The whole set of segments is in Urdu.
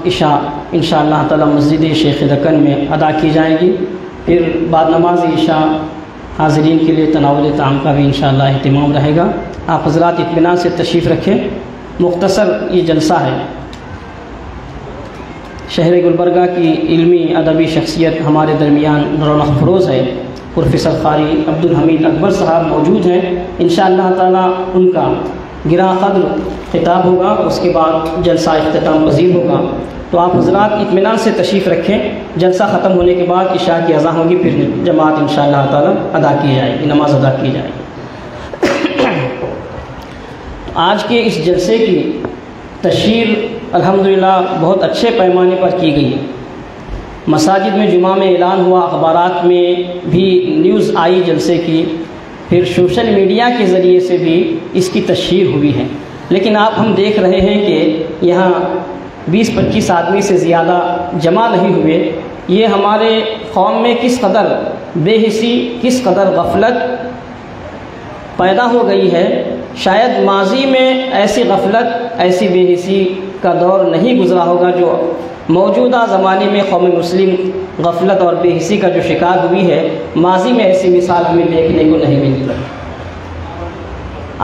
عشاء انشاءاللہ تعالی مسجد شیخ دکن میں ادا کی جائیں گی۔ پھر بعد نماز عشاء حاضرین کے لیے تناول طعام کا بھی انشاءاللہ اہتمام رہے گا۔ آپ حضرات اطمینان سے تشریف رکھیں۔ مختصر یہ جلسہ ہے۔ شہر گلبرگہ کی علمی ادبی شخصیت ہمارے درمیان رونق فروز ہے، پروفیسر قاری عبدالحمید اکبر صاحب موجود ہیں۔ انشاءاللہ تعالی ان کا گراں قدر خطاب ہوگا، اس کے بعد جلسہ اختتام پذیر ہوگا۔ تو آپ حضرات اطمینان سے تشریف رکھیں۔ جلسہ ختم ہونے کے بعد عشاء کی اذان ہوگی، پھر جماعت انشاءاللہ تعالی ادا کی جائے گی، نماز ادا کی جائے گی۔ آج کے اس جلسے کی تشہیر الحمدللہ بہت اچھے پیمانے پر کی گئی۔ مساجد میں جمعہ میں اعلان ہوا، اخبارات میں بھی نیوز آئی جلسے کی، پھر سوشل میڈیا کے ذریعے سے بھی اس کی تشہیر ہوئی ہے۔ لیکن ہم دیکھ رہے ہیں کہ یہاں 20-25 آدمی سے زیادہ جمع نہیں ہوئے۔ یہ ہمارے قوم میں کس قدر بے حسی، کس قدر غفلت پیدا ہو گئی ہے۔ شاید ماضی میں ایسی غفلت، ایسی بے حسی کا دور نہیں گزرا ہوگا جو موجودہ زمانے میں قوم مسلم غفلت اور بے حسی کا جو شکار ہوئی ہے۔ ماضی میں ایسی مثال ہمیں دیکھنے کو نہیں ملی۔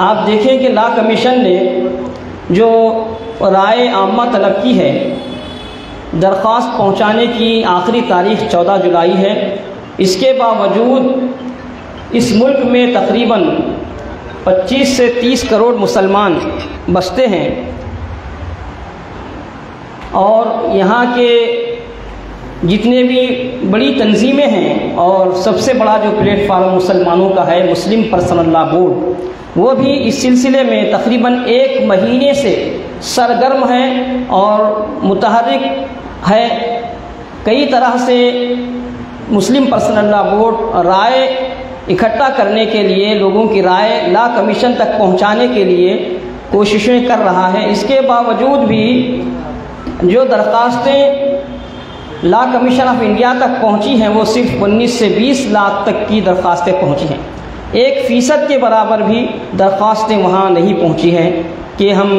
آپ دیکھیں کہ لا کمیشن نے جو رائے عامہ طلب کی ہے، درخواست پہنچانے کی آخری تاریخ 14 جولائی ہے۔ اس کے باوجود اس ملک میں تقریباً 25 سے 30 کروڑ مسلمان بستے ہیں، اور یہاں کے جتنے بھی بڑی تنظیمیں ہیں اور سب سے بڑا جو پلیٹ فارم مسلمانوں کا ہے مسلم پرسنل لا بورڈ، وہ بھی اس سلسلے میں تقریباً 1 مہینے سے سرگرم ہے اور متحرک ہے۔ کئی طرح سے مسلم پرسنل لا بورڈ رائے اکٹھا کرنے کے لیے، لوگوں کی رائے لا کمیشن تک پہنچانے کے لیے کوششیں کر رہا ہے۔ اس کے باوجود بھی جو درخواستیں لا کمیشن آف انڈیا تک پہنچی ہیں وہ صرف 19 سے 20 لاکھ تک کی درخواستیں پہنچی ہیں۔ 1% کے برابر بھی درخواستیں وہاں نہیں پہنچی ہیں کہ ہم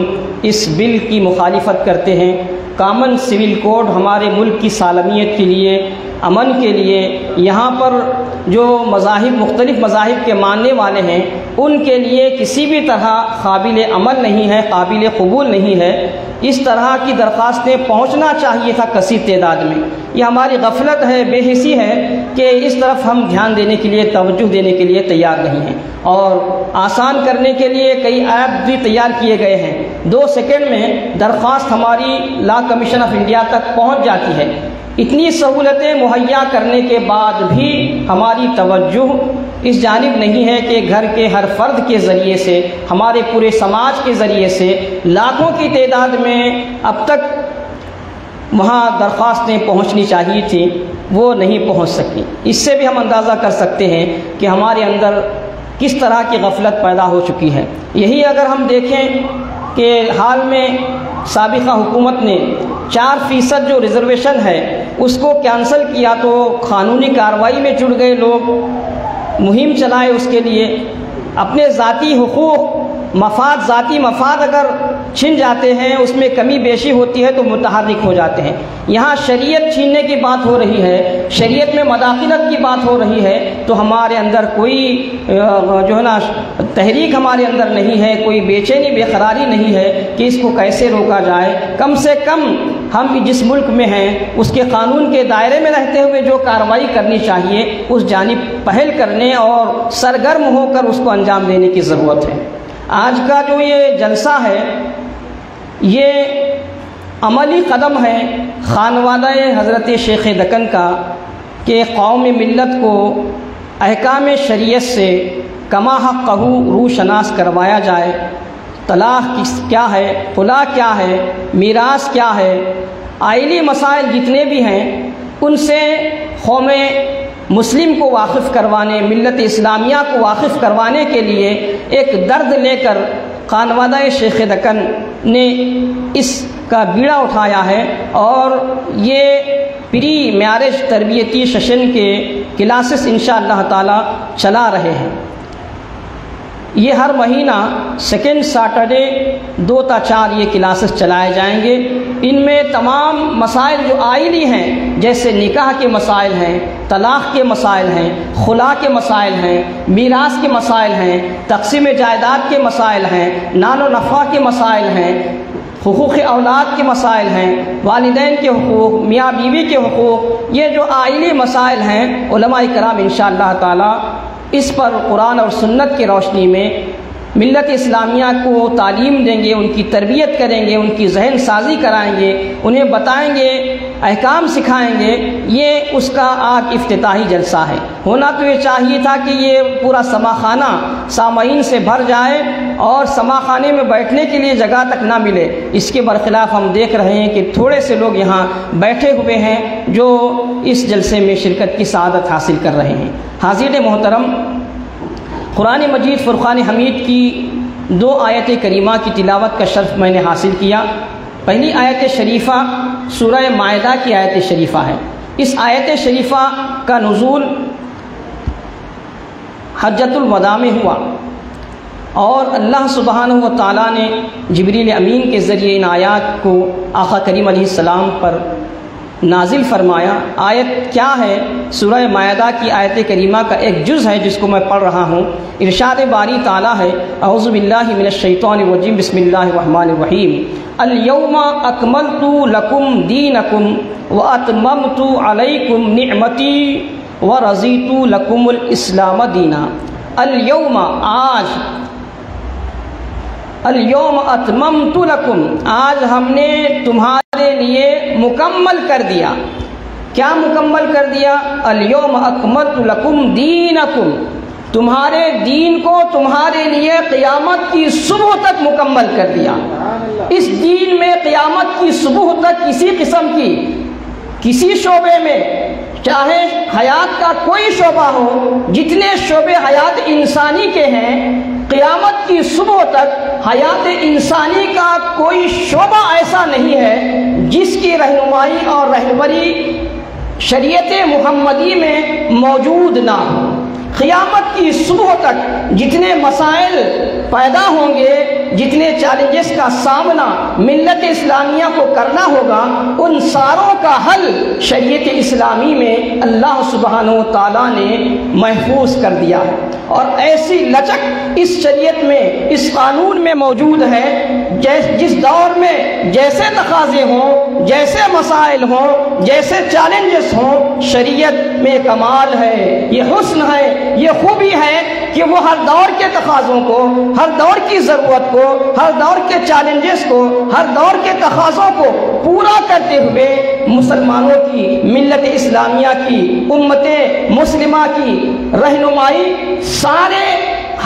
اس بل کی مخالفت کرتے ہیں۔ کامن سول کوڈ ہمارے ملک کی سالمیت کے لیے، امن کے لیے، یہاں پر جو مذاہب، مختلف مذاہب کے ماننے والے ہیں ان کے لیے کسی بھی طرح قابل عمل نہیں ہے، قابل قبول نہیں ہے۔ اس طرح کی درخواستیں پہنچنا چاہیے تھا کثیر تعداد میں۔ یہ ہماری غفلت ہے، بے حسی ہے کہ اس طرف ہم دھیان دینے کے لیے، توجہ دینے کے لیے تیار نہیں ہیں، اور آسان کرنے کے لیے کئی ایپ بھی تیار کیے گئے ہیں۔ 2 سیکنڈ میں درخواست ہماری لا کمیشن آف انڈیا تک پہنچ جاتی ہے۔ اتنی سہولتیں مہیا کرنے کے بعد بھی ہماری توجہ اس جانب نہیں ہے کہ گھر کے ہر فرد کے ذریعے سے، ہمارے پورے سماج کے ذریعے سے لاکھوں کی تعداد میں اب تک وہاں درخواستیں پہنچنی چاہیے تھیں، وہ نہیں پہنچ سکی۔ اس سے بھی ہم اندازہ کر سکتے ہیں کہ ہمارے اندر کس طرح کی غفلت پیدا ہو چکی ہے۔ یہی اگر ہم دیکھیں کہ حال میں سابقہ حکومت نے 4% جو ریزرویشن ہے اس کو کینسل کیا، تو قانونی کارروائی میں جڑ گئے لوگ، مہم چلائے اس کے لیے۔ اپنے ذاتی حقوق، ذاتی مفاد اگر چھن جاتے ہیں، اس میں کمی بیشی ہوتی ہے تو متحرک ہو جاتے ہیں۔ یہاں شریعت چھیننے کی بات ہو رہی ہے، شریعت میں مداخلت کی بات ہو رہی ہے، تو ہمارے اندر کوئی جو ہے نا تحریک ہمارے اندر نہیں ہے، کوئی بے چینی، بے قراری نہیں ہے کہ اس کو کیسے روکا جائے۔ کم سے کم ہم جس ملک میں ہیں اس کے قانون کے دائرے میں رہتے ہوئے جو کارروائی کرنی چاہیے اس جانب پہل کرنے اور سرگرم ہو کر اس کو انجام دینے کی ضرورت ہے۔ آج کا جو یہ جلسہ ہے یہ عملی قدم ہے خانوادہ حضرت شیخ دکن کا، کہ قوم ملت کو احکام شریعت سے کما حقہ روح شناس کروایا جائے۔ طلاق کیا ہے، خلا کیا ہے، میراث کیا ہے، آئلی مسائل جتنے بھی ہیں ان سے قوم مسلم کو واقف کروانے، ملت اسلامیہ کو واقف کروانے کے لیے ایک درد لے کر خانوادہ شیخ دکن نے اس کا بیڑا اٹھایا ہے، اور یہ پری میرج تربیتی سیشن کے کلاسز انشاءاللہ تعالی چلا رہے ہیں۔ یہ ہر مہینہ سیکنڈ سیٹرڈے 2 تا 4 یہ کلاسز چلائے جائیں گے۔ ان میں تمام مسائل جو آئینی ہیں، جیسے نکاح کے مسائل ہیں، طلاق کے مسائل ہیں، خلا کے مسائل ہیں، میراث کے مسائل ہیں، تقسیم جائیداد کے مسائل ہیں، نال و نفع کے مسائل ہیں، حقوق اولاد کے مسائل ہیں، والدین کے حقوق، میاں بیوی کے حقوق، یہ جو آئینی مسائل ہیں علماء کرام انشاءاللہ تعالی اس پر قرآن اور سنت کی روشنی میں ملت اسلامیہ کو تعلیم دیں گے، ان کی تربیت کریں گے، ان کی ذہن سازی کرائیں گے، انہیں بتائیں گے، احکام سکھائیں گے۔ یہ اس کا آج افتتاحی جلسہ ہے۔ ہونا تو یہ چاہیے تھا کہ یہ پورا سما خانہ سامعین سے بھر جائے اور سما خانے میں بیٹھنے کے لیے جگہ تک نہ ملے۔ اس کے برخلاف ہم دیکھ رہے ہیں کہ تھوڑے سے لوگ یہاں بیٹھے ہوئے ہیں جو اس جلسے میں شرکت کی سعادت حاصل کر رہے ہیں۔ حاضرین محترم، قرآن مجید فرقان حمید کی 2 آیت کریمہ کی تلاوت کا شرف میں نے حاصل کیا۔ پہلی آیت شریفہ سورہ مائدہ کی آیت شریفہ ہے۔ اس آیت شریفہ کا نزول حجۃ الوداع میں ہوا اور اللہ سبحانہ و تعالیٰ نے جبریل امین کے ذریعے ان آیات کو آقا کریم علیہ السلام پر نازل فرمایا۔ آیت کیا ہے؟ سورہ مائدہ کی آیت کریمہ کا ایک جز ہے جس کو میں پڑھ رہا ہوں۔ ارشاد باری تعالیٰ ہے، اعوذ باللہ من الشیطان الرجیم، بسم اللہ الرحمن الرحیم، الیوم اکملت لکم دینکم واتممت علیکم نعمتی ورضیت لکم الاسلام دینا۔ الیوم، آج، الیوم اتممت لکم، آج ہم نے تمہارے لیے مکمل کر دیا۔ کیا مکمل کر دیا؟ الیوم اکملت لکم دینکم، تمہارے دین کو تمہارے لیے قیامت کی صبح تک مکمل کر دیا۔ اس دین میں قیامت کی صبح تک کسی قسم کی کسی شعبے میں، چاہے حیات کا کوئی شعبہ ہو، جتنے شعبے حیات انسانی کے ہیں، قیامت کی صبح تک حیات انسانی کا کوئی شعبہ ایسا نہیں ہے جس کی رہنمائی اور رہبری شریعت محمدی میں موجود نہ ہو۔ قیامت کی صبح تک جتنے مسائل پیدا ہوں گے، جتنے چیلنجز کا سامنا ملت اسلامیہ کو کرنا ہوگا، ان ساروں کا حل شریعت اسلامی میں اللہ سبحانہ و تعالیٰ نے محفوظ کر دیا ہے۔ اور ایسی لچک اس شریعت میں، اس قانون میں موجود ہے، جس دور میں جیسے تقاضے ہوں، جیسے مسائل ہوں، جیسے چیلنجز ہوں، شریعت میں کمال ہے، یہ حسن ہے، یہ خوبی ہے کہ وہ ہر دور کے تقاضوں کو، ہر دور کی ضرورت کو، ہر دور کے چیلنجز کو، ہر دور کے تقاضوں کو پورا کرتے ہوئے مسلمانوں کی، ملت اسلامیہ کی، امت مسلمہ کی رہنمائی سارے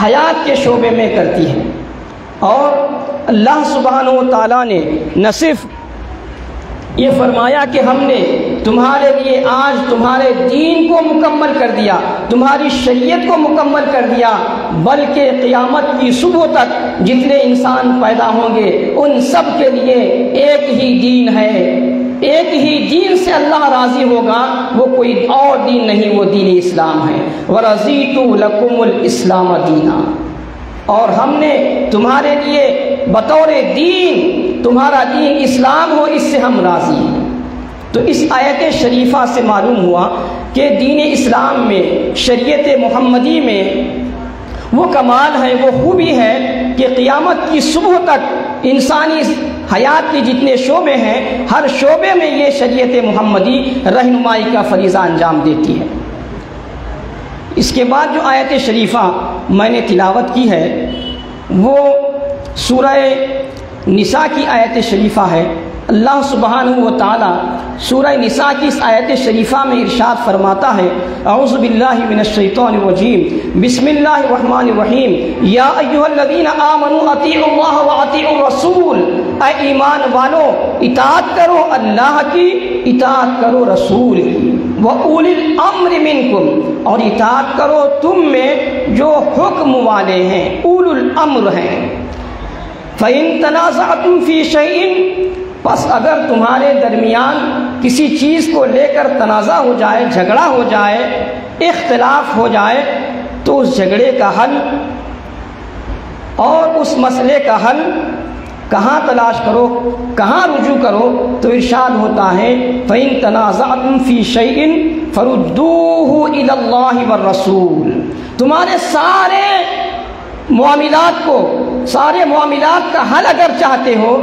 حیات کے شعبے میں کرتی ہے۔ اور اللہ سبحانہ و تعالیٰ نے نہ صرف یہ فرمایا کہ ہم نے تمہارے لیے آج تمہارے دین کو مکمل کر دیا، تمہاری شریعت کو مکمل کر دیا، بلکہ قیامت کی صبح تک جتنے انسان پیدا ہوں گے ان سب کے لیے ایک ہی دین ہے، ایک ہی دین سے اللہ راضی ہوگا، وہ کوئی اور دین نہیں، وہ دین اسلام ہے۔ وَرَضِيتُ لَكُمُ الْإِسْلَامَ دِينًا، اور ہم نے تمہارے لیے بطور دین، تمہارا دین اسلام ہو، اس سے ہم راضی ہیں۔ تو اس آیت شریفہ سے معلوم ہوا کہ دین اسلام میں، شریعت محمدی میں وہ کمال ہے، وہ خوبی ہے کہ قیامت کی صبح تک انسانی حیات کے جتنے شعبے ہیں، ہر شعبے میں یہ شریعت محمدی رہنمائی کا فریضہ انجام دیتی ہے۔ اس کے بعد جو آیت شریفہ میں نے تلاوت کی ہے وہ سورہ نساء کی آیت شریفہ ہے۔ اللہ سبحانہ و تعالی سورہ نساء کی اس آیت شریفہ میں ارشاد فرماتا ہے، اعوذ باللہ من الشیطان الرجیم، بسم اللہ الرحمن الرحیم، یا ایھا الذین آمنوا اطیعوا اللہ واطیعوا الرسول، اے ایمان والو اطاعت کرو اللہ کی، اطاعت کرو رسول کی، وَأُولِي الْأَمْرِ مِنْكُمْ، اور اطاعت کرو تم میں جو حکم والے ہیں، اولو الامر ہیں۔ فَإِن تَنَازَعْتُمْ فِي شَيْءٍ، پس اگر تمہارے درمیان کسی چیز کو لے کر تنازع ہو جائے، جھگڑا ہو جائے، اختلاف ہو جائے، تو اس جھگڑے کا حل اور اس مسئلے کا حل کہاں تلاش کرو، کہاں رجوع کرو، تو ارشاد ہوتا ہے فَإِن تَنَازَعْتُمْ فِي شَيْءٍ فَرُدُّوهُ إِلَى اللَّهِ وَالرَّسُولِ، تمہارے سارے معاملات کا حل اگر چاہتے ہو،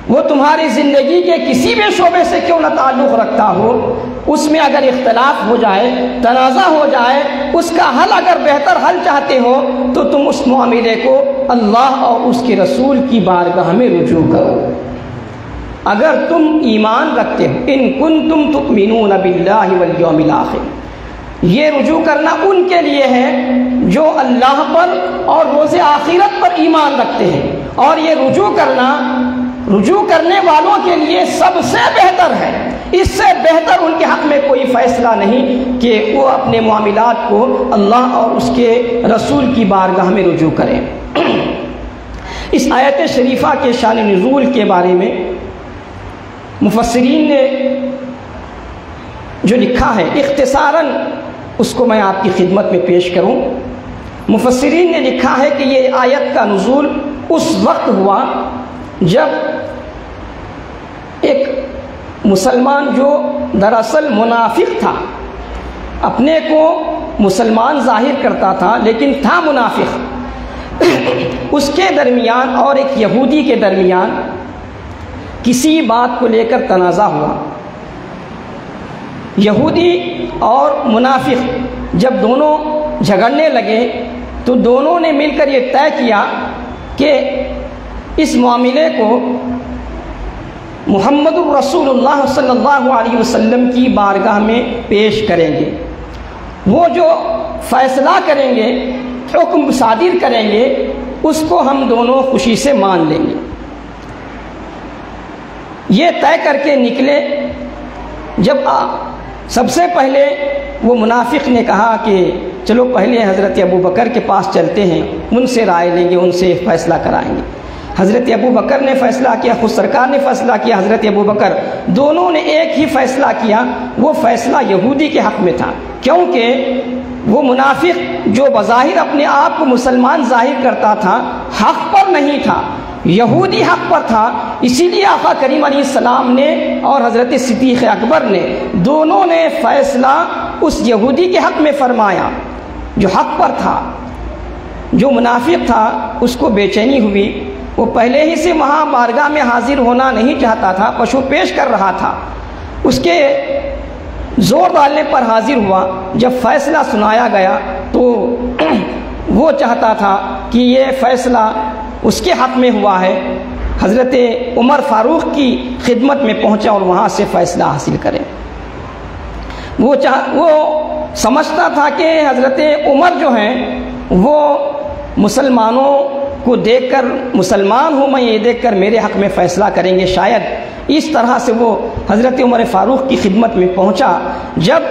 وہ تمہاری زندگی کے کسی بھی شعبے سے کیوں نہ تعلق رکھتا ہو، اس میں اگر اختلاف ہو جائے، تنازع ہو جائے، اس کا حل اگر بہتر حل چاہتے ہو تو تم اس معاملے کو اللہ اور اس کے رسول کی بارگاہ میں رجوع کرو۔ اگر تم ایمان رکھتے ہو، ان کنتم تؤمنون باللہ والیوم الآخر، یہ رجوع کرنا ان کے لیے ہے جو اللہ پر اور روز آخرت پر ایمان رکھتے ہیں، اور یہ رجوع کرنے والوں کے لیے سب سے بہتر ہے۔ اس سے بہتر ان کے حق میں کوئی فیصلہ نہیں کہ وہ اپنے معاملات کو اللہ اور اس کے رسول کی بارگاہ میں رجوع کریں۔ اس آیت شریفہ کے شان نزول کے بارے میں مفسرین نے جو لکھا ہے اختصاراً اس کو میں آپ کی خدمت میں پیش کروں۔ مفسرین نے لکھا ہے کہ یہ آیت کا نزول اس وقت ہوا جب ایک مسلمان جو دراصل منافق تھا، اپنے کو مسلمان ظاہر کرتا تھا لیکن تھا منافق، اس کے درمیان اور ایک یہودی کے درمیان کسی بات کو لے کر تنازع ہوا۔ یہودی اور منافق جب دونوں جھگڑنے لگے تو دونوں نے مل کر یہ طے کیا کہ اس معاملے کو محمد الرسول اللہ صلی اللہ علیہ وسلم کی بارگاہ میں پیش کریں گے، وہ جو فیصلہ کریں گے، حکم صادر کریں گے، اس کو ہم دونوں خوشی سے مان لیں گے۔ یہ طے کر کے نکلے۔ جب سب سے پہلے وہ منافق نے کہا کہ چلو پہلے حضرت ابوبکر کے پاس چلتے ہیں، ان سے رائے لیں گے، ان سے فیصلہ کرائیں گے۔ حضرت ابوبکر نے فیصلہ کیا، خود سرکار نے فیصلہ کیا، حضرت ابوبکر، دونوں نے ایک ہی فیصلہ کیا۔ وہ فیصلہ یہودی کے حق میں تھا، کیونکہ وہ منافق جو بظاہر اپنے آپ کو مسلمان ظاہر کرتا تھا حق پر نہیں تھا، یہودی حق پر تھا۔ اسی لیے آقا کریم علیہ السلام نے اور حضرت صدیق اکبر نے دونوں نے فیصلہ اس یہودی کے حق میں فرمایا جو حق پر تھا۔ جو منافق تھا اس کو بے چینی ہوئی، وہ پہلے ہی سے وہاں بارگاہ میں حاضر ہونا نہیں چاہتا تھا، پشو پیش کر رہا تھا، اس کے زور ڈالنے پر حاضر ہوا۔ جب فیصلہ سنایا گیا تو وہ چاہتا تھا کہ یہ فیصلہ اس کے حق میں ہوا ہے، حضرت عمر فاروق کی خدمت میں پہنچا اور وہاں سے فیصلہ حاصل کرے۔ وہ سمجھتا تھا کہ حضرت عمر جو ہیں وہ مسلمانوں کو دیکھ کر، مسلمان ہوں میں، یہ دیکھ کر میرے حق میں فیصلہ کریں گے شاید۔ اس طرح سے وہ حضرت عمر فاروق کی خدمت میں پہنچا۔ جب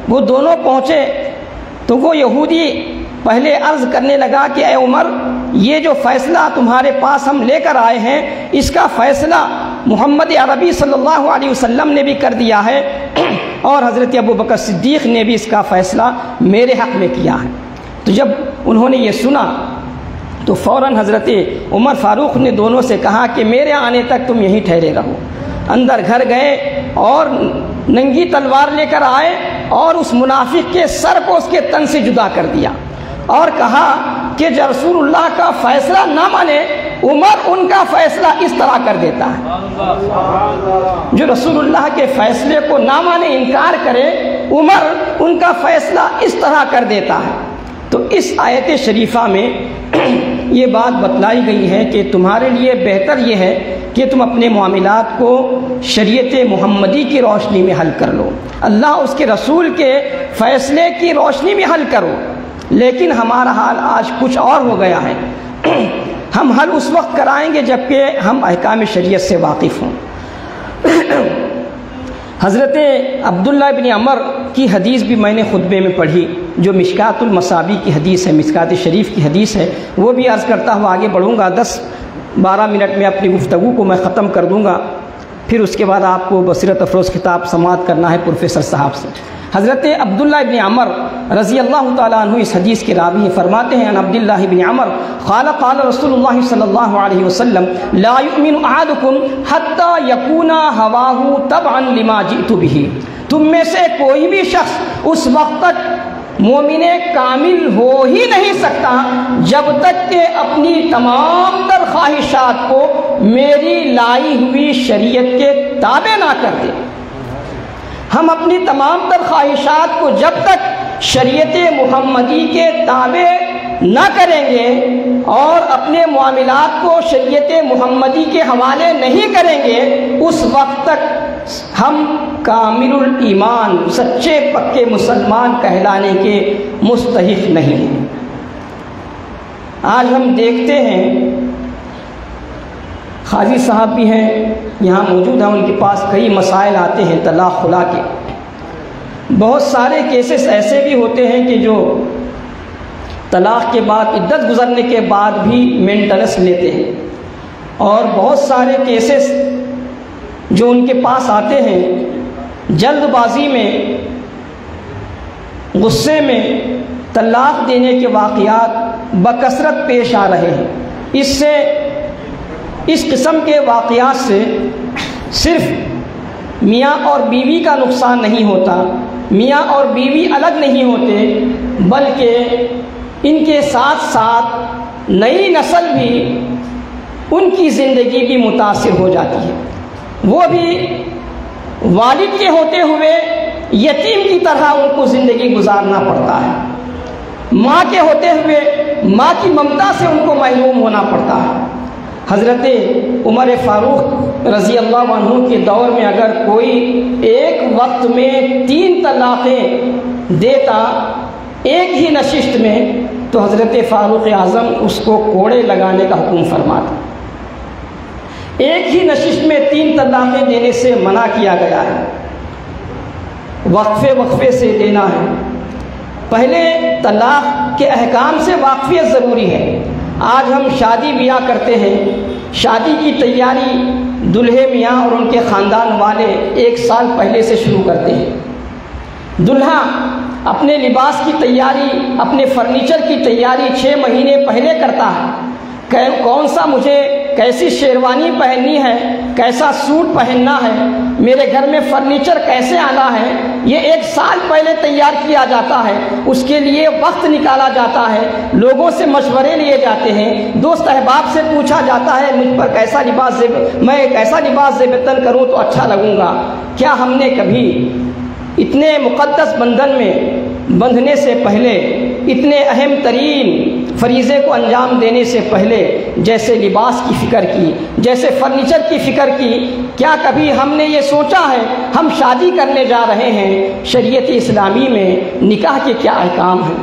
وہ دونوں پہنچے تو وہ یہودی پہلے عرض کرنے لگا کہ اے عمر، یہ جو فیصلہ تمہارے پاس ہم لے کر آئے ہیں، اس کا فیصلہ محمد عربی صلی اللہ علیہ وسلم نے بھی کر دیا ہے، اور حضرت ابوبکر صدیق نے بھی اس کا فیصلہ میرے حق میں کیا ہے۔ تو جب انہوں نے یہ سنا تو فوراً حضرت عمر فاروق نے دونوں سے کہا کہ میرے آنے تک تم یہیں ٹھہرے رہو۔ اندر گھر گئے اور ننگی تلوار لے کر آئے اور اس منافق کے سر کو اس کے تن سے جدا کر دیا، اور کہا کہ جو رسول اللہ کا فیصلہ نہ مانے، عمر ان کا فیصلہ اس طرح کر دیتا ہے۔ جو رسول اللہ کے فیصلے کو نہ مانے، انکار کرے، عمر ان کا فیصلہ اس طرح کر دیتا ہے۔ تو اس آیت شریفہ میں یہ بات بتلائی گئی ہے کہ تمہارے لیے بہتر یہ ہے کہ تم اپنے معاملات کو شریعت محمدی کی روشنی میں حل کر لو، اللہ اس کے رسول کے فیصلے کی روشنی میں حل کرو۔ لیکن ہمارا حال آج کچھ اور ہو گیا ہے۔ ہم حل اس وقت کرائیں گے جبکہ ہم احکام شریعت سے واقف ہوں۔ حضرت عبداللہ بن عمر کی حدیث بھی میں نے خطبے میں پڑھی، جو مشکات المصابیح کی حدیث ہے، مشکات شریف کی حدیث ہے، وہ بھی عرض کرتا ہوا آگے بڑھوں گا۔ 10-12 منٹ میں اپنی گفتگو کو میں ختم کر دوں گا۔ پھر اس کے بعد آپ کو بصیرت افروز خطاب سماعت کرنا ہے پروفیسر صاحب سے۔ حضرت عبداللہ ابن عمر رضی اللہ تعالیٰ عنہ اس حدیث کے راوی ہیں، فرماتے ہیں ان عبداللہ ابن عمر قال قال رسول اللہ صلی اللہ علیہ وسلم لا یؤمن احدکم حتی یکون ہواہ تبعا لما جئت بہ، تم میں سے کوئی بھی شخص اس وقت تک مومن کامل ہو ہی نہیں سکتا جب تک کہ اپنی تمام تر خواہشات کو میری لائی ہوئی شریعت کے تابع نہ کر دے۔ ہم اپنی تمام تر خواہشات کو جب تک شریعت محمدی کے تابع نہ کریں گے اور اپنے معاملات کو شریعت محمدی کے حوالے نہیں کریں گے، اس وقت تک ہم کامل الایمان سچے پکے مسلمان کہلانے کے مستحق نہیں ہیں۔ آج ہم دیکھتے ہیں قاضی صاحب بھی ہیں یہاں موجود ہیں، ان کے پاس کئی مسائل آتے ہیں طلاق خلا کے۔ بہت سارے کیسز ایسے بھی ہوتے ہیں کہ جو طلاق کے بعد عدت گزرنے کے بعد بھی مینٹننس لیتے ہیں، اور بہت سارے کیسز جو ان کے پاس آتے ہیں جلد بازی میں غصے میں طلاق دینے کے واقعات بکثرت پیش آ رہے ہیں۔ اس قسم کے واقعات سے صرف میاں اور بیوی کا نقصان نہیں ہوتا، میاں اور بیوی الگ نہیں ہوتے، بلکہ ان کے ساتھ ساتھ نئی نسل بھی ان کی زندگی بھی متاثر ہو جاتی ہے۔ وہ بھی والد کے ہوتے ہوئے یتیم کی طرح ان کو زندگی گزارنا پڑتا ہے، ماں کے ہوتے ہوئے ماں کی ممتا سے ان کو محروم ہونا پڑتا ہے۔ حضرت عمر فاروق رضی اللہ عنہ کے دور میں اگر کوئی ایک وقت میں 3 طلاقیں دیتا ایک ہی نشست میں، تو حضرت فاروق اعظم اس کو کوڑے لگانے کا حکم فرماتا۔ ایک ہی نشست میں 3 طلاقیں دینے سے منع کیا گیا ہے، وقفے وقفے سے دینا ہے۔ پہلے طلاق کے احکام سے واقفیت ضروری ہے۔ آج ہم شادی بیاہ کرتے ہیں، شادی کی تیاری دلہے میاں اور ان کے خاندان والے 1 سال پہلے سے شروع کرتے ہیں۔ دلہا اپنے لباس کی تیاری، اپنے فرنیچر کی تیاری 6 مہینے پہلے کرتا ہے، کون سا مجھے کیسی شیروانی پہننی ہے، کیسا سوٹ پہننا ہے، میرے گھر میں فرنیچر کیسے آنا ہے، یہ 1 سال پہلے تیار کیا جاتا ہے۔ اس کے لیے وقت نکالا جاتا ہے، لوگوں سے مشورے لیے جاتے ہیں، دوست احباب سے پوچھا جاتا ہے مجھ پر کیسا لباس میں کیسا لباس زیب تن کروں تو اچھا لگوں گا۔ کیا ہم نے کبھی اتنے مقدس بندھن میں بندھنے سے پہلے، اتنے اہم ترین فریضے کو انجام دینے سے پہلے جیسے لباس کی فکر کی، جیسے فرنیچر کی فکر کی، کیا کبھی ہم نے یہ سوچا ہے ہم شادی کرنے جا رہے ہیں، شریعت اسلامی میں نکاح کے کیا احکام ہیں،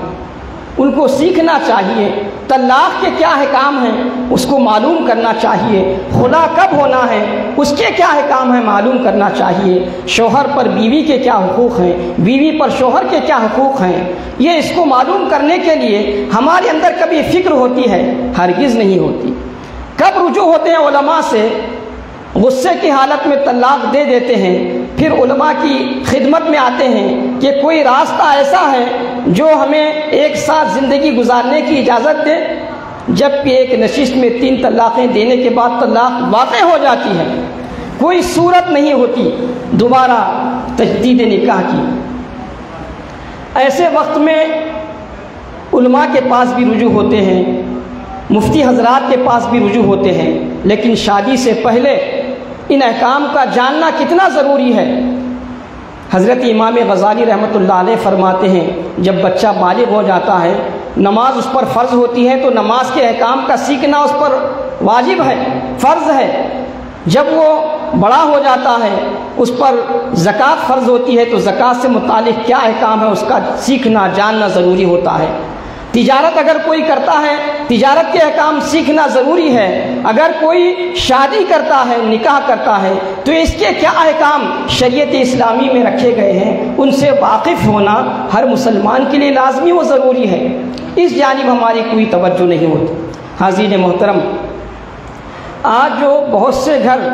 ان کو سیکھنا چاہیے۔ طلاق کے کیا احکام ہیں اس کو معلوم کرنا چاہیے، خلا کب ہونا ہے اس کے کیا احکام ہیں معلوم کرنا چاہیے، شوہر پر بیوی کے کیا حقوق ہیں، بیوی پر شوہر کے کیا حقوق ہیں، یہ اس کو معلوم کرنے کے لیے ہمارے اندر کبھی فکر ہوتی ہے؟ ہرگز نہیں ہوتی۔ کب رجوع ہوتے ہیں علماء سے؟ غصے کی حالت میں طلاق دے دیتے ہیں، پھر علماء کی خدمت میں آتے ہیں کہ کوئی راستہ ایسا ہے جو ہمیں 1 سال زندگی گزارنے کی اجازت دے۔ جب کہ ایک نشست میں 3 طلاقیں دینے کے بعد طلاق واقع ہو جاتی ہے، کوئی صورت نہیں ہوتی دوبارہ تجدید نکاح کی۔ ایسے وقت میں علماء کے پاس بھی رجوع ہوتے ہیں، مفتی حضرات کے پاس بھی رجوع ہوتے ہیں، لیکن شادی سے پہلے ان احکام کا جاننا کتنا ضروری ہے۔ حضرت امام غزالی رحمۃ اللہ علیہ فرماتے ہیں جب بچہ بالغ ہو جاتا ہے، نماز اس پر فرض ہوتی ہے تو نماز کے احکام کا سیکھنا اس پر واجب ہے، فرض ہے۔ جب وہ بڑا ہو جاتا ہے اس پر زکوٰۃ فرض ہوتی ہے تو زکوٰۃ سے متعلق کیا احکام ہے اس کا سیکھنا جاننا ضروری ہوتا ہے۔ تجارت اگر کوئی کرتا ہے تجارت کے احکام سیکھنا ضروری ہے۔ اگر کوئی شادی کرتا ہے، نکاح کرتا ہے تو اس کے کیا احکام شریعت اسلامی میں رکھے گئے ہیں ان سے واقف ہونا ہر مسلمان کے لیے لازمی و ضروری ہے۔ اس جانب ہماری کوئی توجہ نہیں ہوتی۔ حاضرین محترم، آج جو بہت سے گھر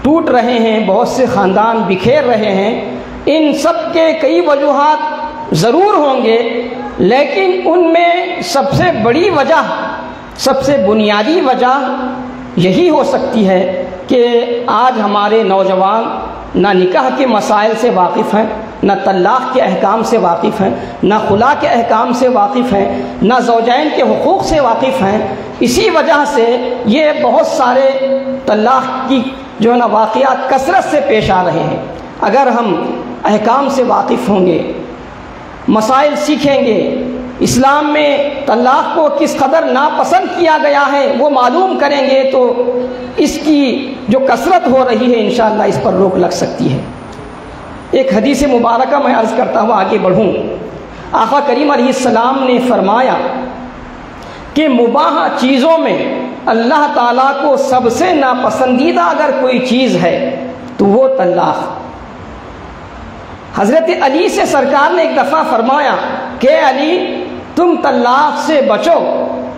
ٹوٹ رہے ہیں، بہت سے خاندان بکھیر رہے ہیں، ان سب کے کئی وجوہات ضرور ہوں گے، لیکن ان میں سب سے بڑی وجہ، سب سے بنیادی وجہ یہی ہو سکتی ہے کہ آج ہمارے نوجوان نہ نکاح کے مسائل سے واقف ہیں، نہ طلاق کے احکام سے واقف ہیں، نہ خلا کے احکام سے واقف ہیں، نہ زوجین کے حقوق سے واقف ہیں۔ اسی وجہ سے یہ بہت سارے طلاق کی جو ہے نا واقعات کثرت سے پیش آ رہے ہیں۔ اگر ہم احکام سے واقف ہوں گے، مسائل سیکھیں گے، اسلام میں طلاق کو کس قدر ناپسند کیا گیا ہے وہ معلوم کریں گے، تو اس کی جو کثرت ہو رہی ہے انشاءاللہ اس پر روک لگ سکتی ہے۔ ایک حدیث مبارکہ میں عرض کرتا ہوں آگے بڑھوں۔ آقا کریم علیہ السلام نے فرمایا کہ مباح چیزوں میں اللہ تعالیٰ کو سب سے ناپسندیدہ اگر کوئی چیز ہے تو وہ طلاق۔ حضرت علی سے سرکار نے ایک دفعہ فرمایا کہ علی تم طلاق سے بچو،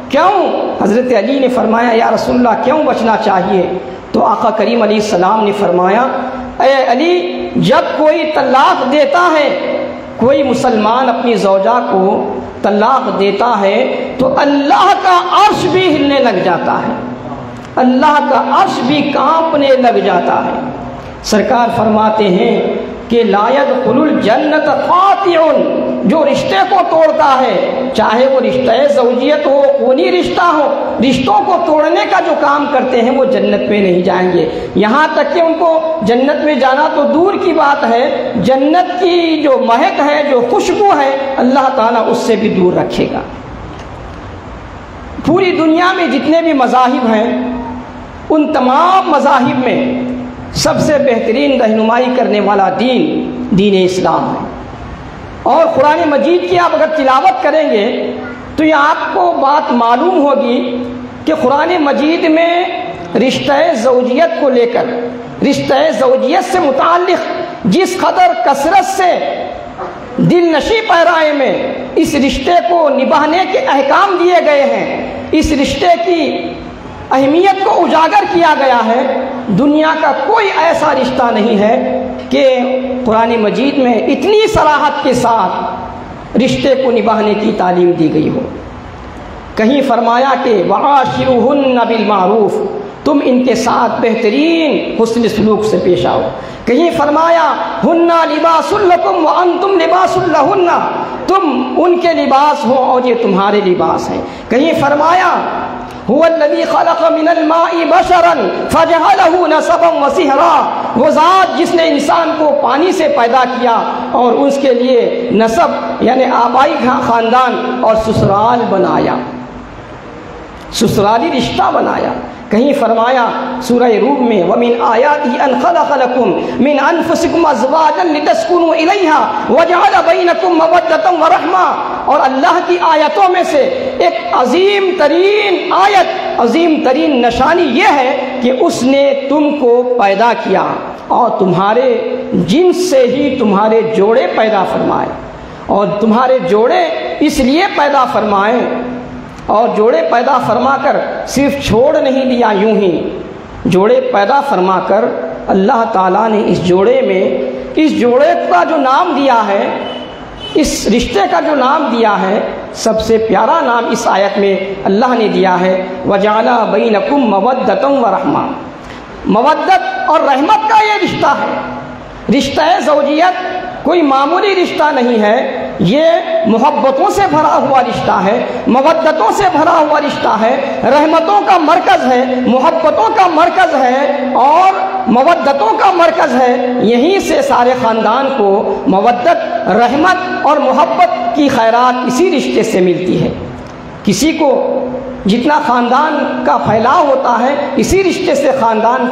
کیوں؟ حضرت علی نے فرمایا یا رسول اللہ کیوں بچنا چاہیے؟ تو آقا کریم علیہ السلام نے فرمایا اے علی، جب کوئی طلاق دیتا ہے، کوئی مسلمان اپنی زوجہ کو طلاق دیتا ہے تو اللہ کا عرش بھی ہلنے لگ جاتا ہے، اللہ کا عرش بھی کانپنے لگ جاتا ہے۔ سرکار فرماتے ہیں کہ لا يدخل الجنت قاطع، جو رشتے کو توڑتا ہے، چاہے وہ رشتہ زوجیت ہو، خونی رشتہ ہو، رشتوں کو توڑنے کا جو کام کرتے ہیں وہ جنت میں نہیں جائیں گے۔ یہاں تک کہ ان کو جنت میں جانا تو دور کی بات ہے، جنت کی جو مہک ہے، جو خوشبو ہے، اللہ تعالیٰ اس سے بھی دور رکھے گا۔ پوری دنیا میں جتنے بھی مذاہب ہیں، ان تمام مذاہب میں سب سے بہترین رہنمائی کرنے والا دین اسلام ہے۔ اور قرآن مجید کی آپ اگر تلاوت کریں گے تو یہ آپ کو بات معلوم ہوگی کہ قرآن مجید میں رشتہ زوجیت کو لے کر، رشتہ زوجیت سے متعلق جس قدر کثرت سے دل نشیں پیرائے میں اس رشتے کو نبھانے کے احکام دیے گئے ہیں، اس رشتے کی اہمیت کو اجاگر کیا گیا ہے۔ دنیا کا کوئی ایسا رشتہ نہیں ہے کہ قرآن مجید میں اتنی صراحت کے ساتھ رشتے کو نبھانے کی تعلیم دی گئی ہو۔ کہیں فرمایا کہ وعاشروہن بالمعروف، تم ان کے ساتھ بہترین حسن سلوک سے پیش آؤ۔ کہیں فرمایا ہن لباس لکم وانتم لباس لہن، تم ان کے لباس ہو اور یہ تمہارے لباس ہیں۔ کہیں فرمایا هو الذي خلق من الماء بشرا فجعله نسبا وصهرا، وہ ذات جس نے انسان کو پانی سے پیدا کیا اور اس کے لیے نسب یعنی آبائی خاندان اور سسرال بنایا، سسرالی رشتہ بنایا۔ کہیں فرمایا سورہ روم میں وَمِنْ آيَاتِهِ أَنْ خَلَقَ لَكُمْ مِنْ أَنفُسِكُمْ أَزْوَاجًا لِتَسْكُنُوا إِلَيْهَا وَجَعَلَ بَيْنَكُمْ مَوَدَّةً وَرَحْمَةً، اور اللہ کی آیتوں میں سے ایک عظیم ترین آیت، عظیم ترین نشانی یہ ہے کہ اس نے تم کو پیدا کیا اور تمہارے جنس سے ہی تمہارے جوڑے پیدا فرمائے، اور تمہارے جوڑے اس لیے پیدا فرمائے، اور جوڑے پیدا فرما کر صرف چھوڑ نہیں دیا یوں ہی، جوڑے پیدا فرما کر اللہ تعالیٰ نے اس جوڑے میں، اس جوڑے کا جو نام دیا ہے، اس رشتے کا جو نام دیا ہے، سب سے پیارا نام اس آیت میں اللہ نے دیا ہے وَجَعَلَ بَيْنَكُمْ مَوَدَّةً وَرَحْمَةً۔ مودت اور رحمت کا یہ رشتہ ہے۔ رشتہ زوجیت کوئی معمولی رشتہ نہیں ہے، یہ محبتوں سے بھرا ہوا رشتہ ہے، مودتوں سے بھرا ہوا رشتہ ہے، رحمتوں کا مرکز ہے، محبتوں کا مرکز ہے اور مودتوں کا مرکز ہے۔ یہیں سے سارے خاندان کو مودت، رحمت اور محبت کی خیرات اسی رشتے سے ملتی ہے۔ کسی کو جتنا خاندان کا پھیلاؤ ہوتا ہے، اسی رشتے سے خاندان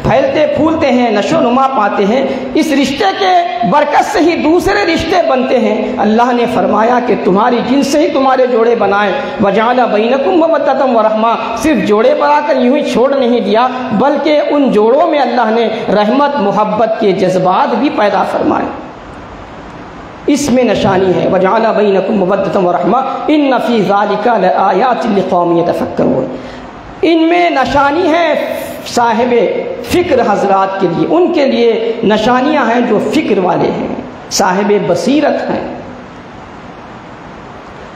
پھیلتے پھولتے ہیں، نشو و نما پاتے ہیں، اس رشتے کے برکت سے ہی دوسرے رشتے بنتے ہیں۔ اللہ نے فرمایا کہ تمہاری جنس سے ہی تمہارے جوڑے بنائے، وَجَعَلَ بَيْنَكُمْ مَوَدَّةً وَرَحْمَةً، صرف جوڑے بنا کر یوں ہی چھوڑ نہیں دیا، بلکہ ان جوڑوں میں اللہ نے رحمت، محبت کے جذبات بھی پیدا فرمائے۔ اس میں نشانی ہے وَجَعَلَ بَيْنَكُمْ مَوَدَّةً وَرَحْمَةً إِنَّ فِي ذَلِكَ لَآيَاتٍ لِقَوْمٍ يَتَفَكَّرُونَ۔ ان میں نشانی ہے صاحب فکر حضرات کے لیے، ان کے لیے نشانیاں ہیں جو فکر والے ہیں، صاحب بصیرت ہیں۔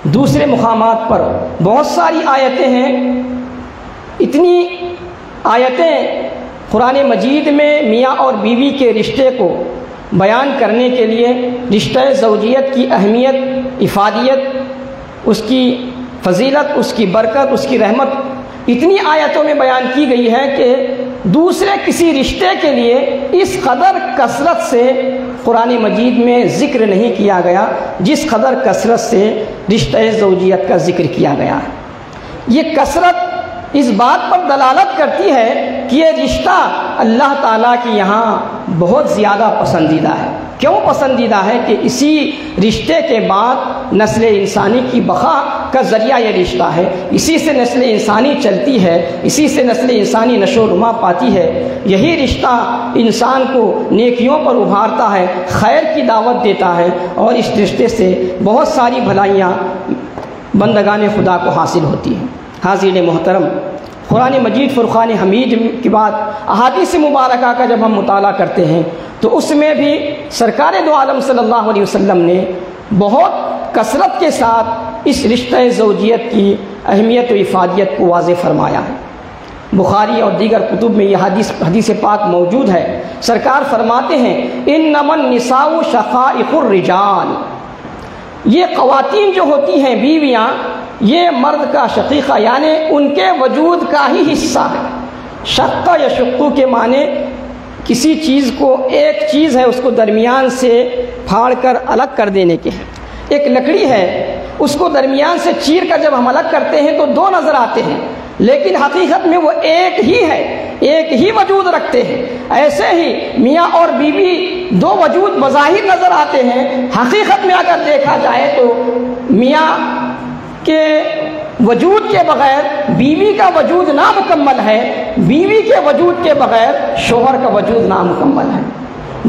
دوسرے مقامات پر بہت ساری آیتیں ہیں، اتنی آیتیں قرآن مجید میں میاں اور بیوی کے رشتے کو بیان کرنے کے لیے، رشتہ زوجیت کی اہمیت، افادیت، اس کی فضیلت، اس کی برکت، اس کی رحمت اتنی آیتوں میں بیان کی گئی ہے کہ دوسرے کسی رشتے کے لیے اس قدر کثرت سے قرآن مجید میں ذکر نہیں کیا گیا جس قدر کثرت سے رشتہ زوجیت کا ذکر کیا گیا ہے۔ یہ کثرت اس بات پر دلالت کرتی ہے کہ یہ رشتہ اللہ تعالیٰ کے یہاں بہت زیادہ پسندیدہ ہے۔ کیوں پسندیدہ ہے؟ کہ اسی رشتے کے بعد نسل انسانی کی بقا کا ذریعہ یہ رشتہ ہے، اسی سے نسل انسانی چلتی ہے، اسی سے نسل انسانی نشو و نما پاتی ہے۔ یہی رشتہ انسان کو نیکیوں پر ابھارتا ہے، خیر کی دعوت دیتا ہے، اور اس رشتے سے بہت ساری بھلائیاں بندگان خدا کو حاصل ہوتی ہیں۔ حاضرین محترم، قرآن مجید فرقان حمید کے بعد احادیث مبارکہ کا جب ہم مطالعہ کرتے ہیں تو اس میں بھی سرکار دو عالم صلی اللہ علیہ وسلم نے بہت کثرت کے ساتھ اس رشتہ زوجیت کی اہمیت و افادیت کو واضح فرمایا ہے۔ بخاری اور دیگر کتب میں یہ حدیث پاک موجود ہے۔ سرکار فرماتے ہیں انما النساء شقائق الرجال، یہ خواتین جو ہوتی ہیں بیویاں، یہ مرد کا شقیقہ یعنی ان کے وجود کا ہی حصہ ہے۔ شق یا شقو کے معنی کسی چیز کو، ایک چیز ہے اس کو درمیان سے پھاڑ کر الگ کر دینے کے ہیں۔ ایک لکڑی ہے، اس کو درمیان سے چیر کر جب ہم الگ کرتے ہیں تو دو نظر آتے ہیں، لیکن حقیقت میں وہ ایک ہی ہے، ایک ہی وجود رکھتے ہیں۔ ایسے ہی میاں اور بیوی دو وجود بظاہر نظر آتے ہیں، حقیقت میں اگر دیکھا جائے تو میاں کے وجود کے بغیر بیوی کا وجود نامکمل ہے، بیوی کے وجود کے بغیر شوہر کا وجود نامکمل ہے۔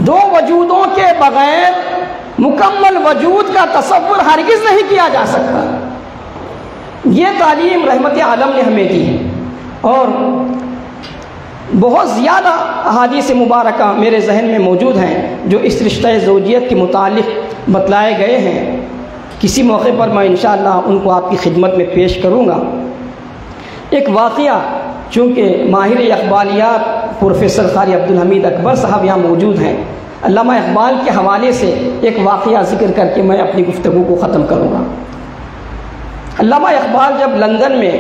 دو وجودوں کے بغیر مکمل وجود کا تصور ہرگز نہیں کیا جا سکتا۔ یہ تعلیم رحمت عالم نے ہمیں دی ہے، اور بہت زیادہ احادیث مبارکہ میرے ذہن میں موجود ہیں جو اس رشتہ زوجیت کے متعلق بتلائے گئے ہیں۔ کسی موقع پر میں انشاءاللہ ان کو آپ کی خدمت میں پیش کروں گا۔ ایک واقعہ، چونکہ ماہر اقبالیات پروفیسر قاری عبدالحمید اکبر صاحب یہاں موجود ہیں، علامہ اقبال کے حوالے سے ایک واقعہ ذکر کر کے میں اپنی گفتگو کو ختم کروں گا۔ علامہ اقبال جب لندن میں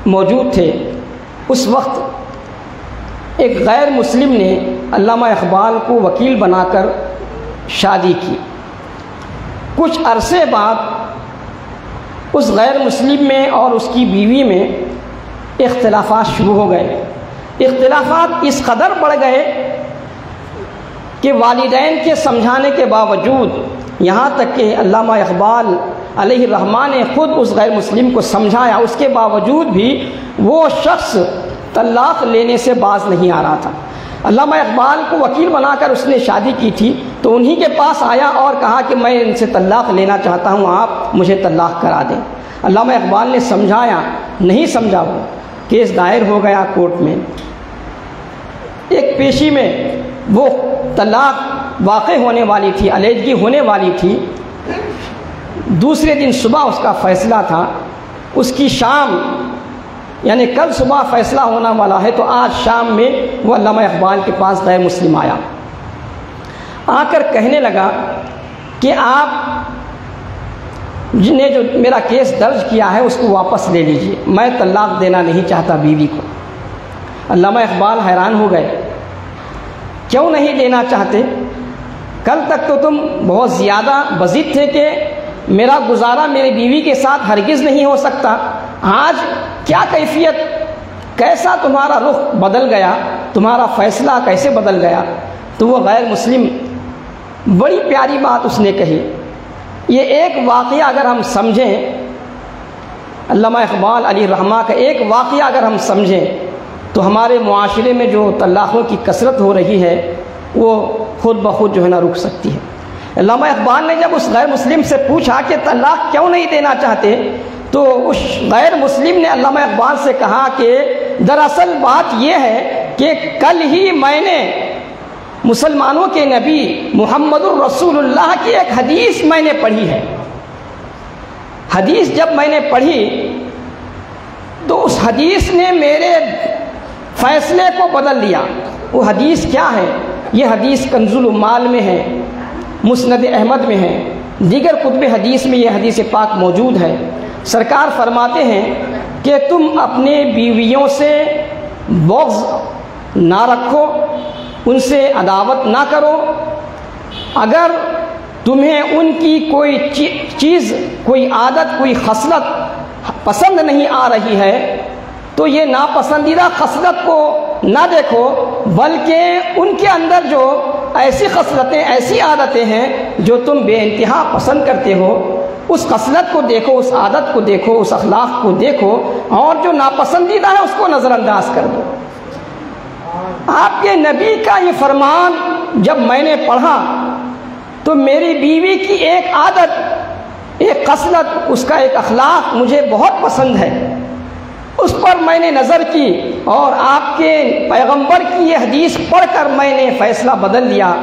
موجود تھے، اس وقت ایک غیر مسلم نے علامہ اقبال کو وکیل بنا کر شادی کی۔ کچھ عرصے بعد اس غیر مسلم میں اور اس کی بیوی میں اختلافات شروع ہو گئے۔ اختلافات اس قدر بڑھ گئے کہ والدین کے سمجھانے کے باوجود، یہاں تک کہ علامہ اقبال علیہ الرحمٰن نے خود اس غیر مسلم کو سمجھایا، اس کے باوجود بھی وہ شخص طلاق لینے سے باز نہیں آ رہا تھا۔ علامہ اقبال کو وکیل بنا کر اس نے شادی کی تھی، تو انہی کے پاس آیا اور کہا کہ میں ان سے طلاق لینا چاہتا ہوں، آپ مجھے طلاق کرا دیں۔ علامہ اقبال نے سمجھایا، نہیں سمجھا، وہ کیس دائر ہو گیا کورٹ میں۔ ایک پیشی میں وہ طلاق واقع ہونے والی تھی، علیحدگی ہونے والی تھی۔ دوسرے دن صبح اس کا فیصلہ تھا، اس کی شام یعنی کل صبح فیصلہ ہونا والا ہے، تو آج شام میں وہ علامہ اقبال کے پاس غیر مسلم آیا، آ کر کہنے لگا کہ آپ نے جو میرا کیس درج کیا ہے اس کو واپس لے لیجئے، میں طلاق دینا نہیں چاہتا بیوی کو۔ علامہ اقبال حیران ہو گئے، کیوں نہیں دینا چاہتے؟ کل تک تو تم بہت زیادہ بضد تھے کہ میرا گزارا میری بیوی کے ساتھ ہرگز نہیں ہو سکتا، آج کیا کیفیت، کیسا تمہارا رخ بدل گیا، تمہارا فیصلہ کیسے بدل گیا؟ تو وہ غیر مسلم، بڑی پیاری بات اس نے کہی۔ یہ ایک واقعہ اگر ہم سمجھیں، علامہ اقبال علیہ الرحمٰ کا ایک واقعہ اگر ہم سمجھیں، تو ہمارے معاشرے میں جو طلاقوں کی کثرت ہو رہی ہے وہ خود بخود جو ہے نا رک سکتی ہے۔ علامہ اقبال نے جب اس غیر مسلم سے پوچھا کہ طلاق کیوں نہیں دینا چاہتے، تو اس غیر مسلم نے علامہ اقبال سے کہا کہ دراصل بات یہ ہے کہ کل ہی میں نے مسلمانوں کے نبی محمد الرسول اللہ کی ایک حدیث میں نے پڑھی ہے۔ حدیث جب میں نے پڑھی تو اس حدیث نے میرے فیصلے کو بدل دیا۔ وہ حدیث کیا ہے؟ یہ حدیث کنز العمال میں ہے، مسند احمد میں ہے، دیگر کتب حدیث میں یہ حدیث پاک موجود ہے۔ سرکار فرماتے ہیں کہ تم اپنے بیویوں سے بغض نہ رکھو، ان سے عداوت نہ کرو۔ اگر تمہیں ان کی کوئی چیز، کوئی عادت، کوئی خصلت پسند نہیں آ رہی ہے تو یہ ناپسندیدہ خصلت کو نہ دیکھو، بلکہ ان کے اندر جو ایسی خصلتیں، ایسی عادتیں ہیں جو تم بے انتہا پسند کرتے ہو، اس خصلت کو دیکھو، اس عادت کو دیکھو، اس اخلاق کو دیکھو، اور جو ناپسندیدہ ہے اس کو نظر انداز کر دو۔ آپ کے نبی کا یہ فرمان جب میں نے پڑھا تو میری بیوی کی ایک عادت، ایک خصلت، اس کا ایک اخلاق مجھے بہت پسند ہے، اس پر میں نے نظر کی اور آپ کے پیغمبر کی یہ حدیث پڑھ کر میں نے فیصلہ بدل لیا۔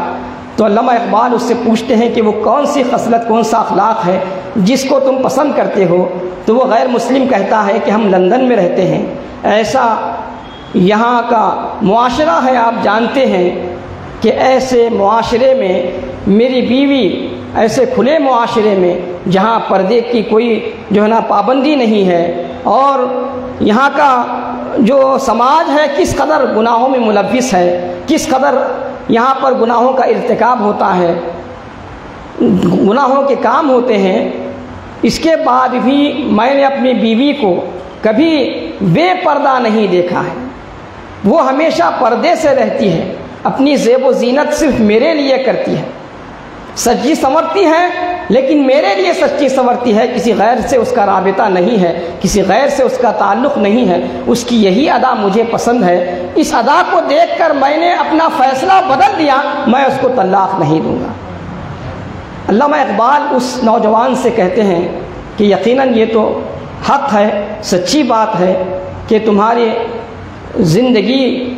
تو علامہ اقبال اس سے پوچھتے ہیں کہ وہ کون سی خصلت، کون سا اخلاق ہے جس کو تم پسند کرتے ہو؟ تو وہ غیر مسلم کہتا ہے کہ ہم لندن میں رہتے ہیں، ایسا یہاں کا معاشرہ ہے، آپ جانتے ہیں کہ ایسے معاشرے میں میری بیوی، ایسے کھلے معاشرے میں جہاں پردے کی کوئی جو ہے نا پابندی نہیں ہے، اور یہاں کا جو سماج ہے کس قدر گناہوں میں ملوث ہے، کس قدر یہاں پر گناہوں کا ارتکاب ہوتا ہے، گناہوں کے کام ہوتے ہیں، اس کے بعد بھی میں نے اپنی بیوی کو کبھی بے پردہ نہیں دیکھا ہے۔ وہ ہمیشہ پردے سے رہتی ہے، اپنی زیب و زینت صرف میرے لیے کرتی ہے، سچی سنورتی ہے لیکن میرے لیے سچی سنورتی ہے، کسی غیر سے اس کا رابطہ نہیں ہے، کسی غیر سے اس کا تعلق نہیں ہے، اس کی یہی ادا مجھے پسند ہے۔ اس ادا کو دیکھ کر میں نے اپنا فیصلہ بدل دیا، میں اس کو طلاق نہیں دوں گا۔ علامہ اقبال اس نوجوان سے کہتے ہیں کہ یقیناً یہ تو حق ہے، سچی بات ہے کہ تمہاری زندگی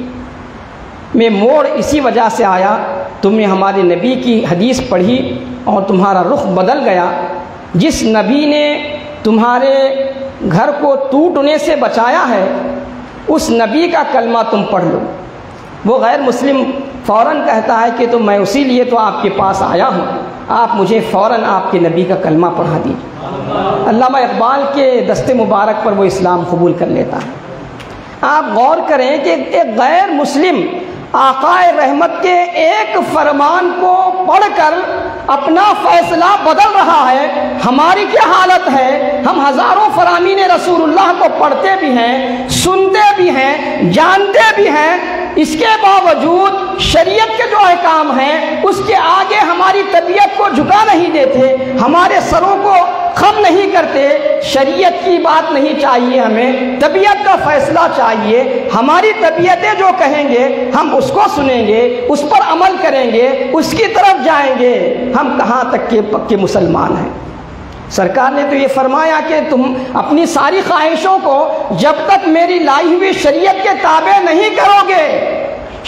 میں موڑ اسی وجہ سے آیا، تم نے ہمارے نبی کی حدیث پڑھی اور تمہارا رخ بدل گیا۔ جس نبی نے تمہارے گھر کو ٹوٹنے سے بچایا ہے اس نبی کا کلمہ تم پڑھ لو۔ وہ غیر مسلم فوراً کہتا ہے کہ تو میں اسی لیے تو آپ کے پاس آیا ہوں، آپ مجھے فوراً آپ کے نبی کا کلمہ پڑھا دیجیے۔ علامہ اقبال کے دست مبارک پر وہ اسلام قبول کر لیتا ہے۔ آپ غور کریں کہ ایک غیر مسلم آقا رحمت کے ایک فرمان کو پڑھ کر اپنا فیصلہ بدل رہا ہے۔ ہماری کیا حالت ہے؟ ہم ہزاروں فرامین رسول اللہ کو پڑھتے بھی ہیں، سنتے بھی ہیں، جانتے بھی ہیں، اس کے باوجود شریعت کے جو احکام ہیں اس کے آگے ہماری طبیعت کو جھکا نہیں دیتے، ہمارے سروں کو خم نہیں کرتے۔ شریعت کی بات نہیں چاہیے، ہمیں طبیعت کا فیصلہ چاہیے۔ ہماری طبیعتیں جو کہیں گے ہم اس کو سنیں گے، اس پر عمل کریں گے، اس کی طرف جائیں گے۔ ہم کہاں تک کے پکے مسلمان ہیں؟ سرکار نے تو یہ فرمایا کہ تم اپنی ساری خواہشوں کو جب تک میری لائی ہوئی شریعت کے تابع نہیں کرو گے،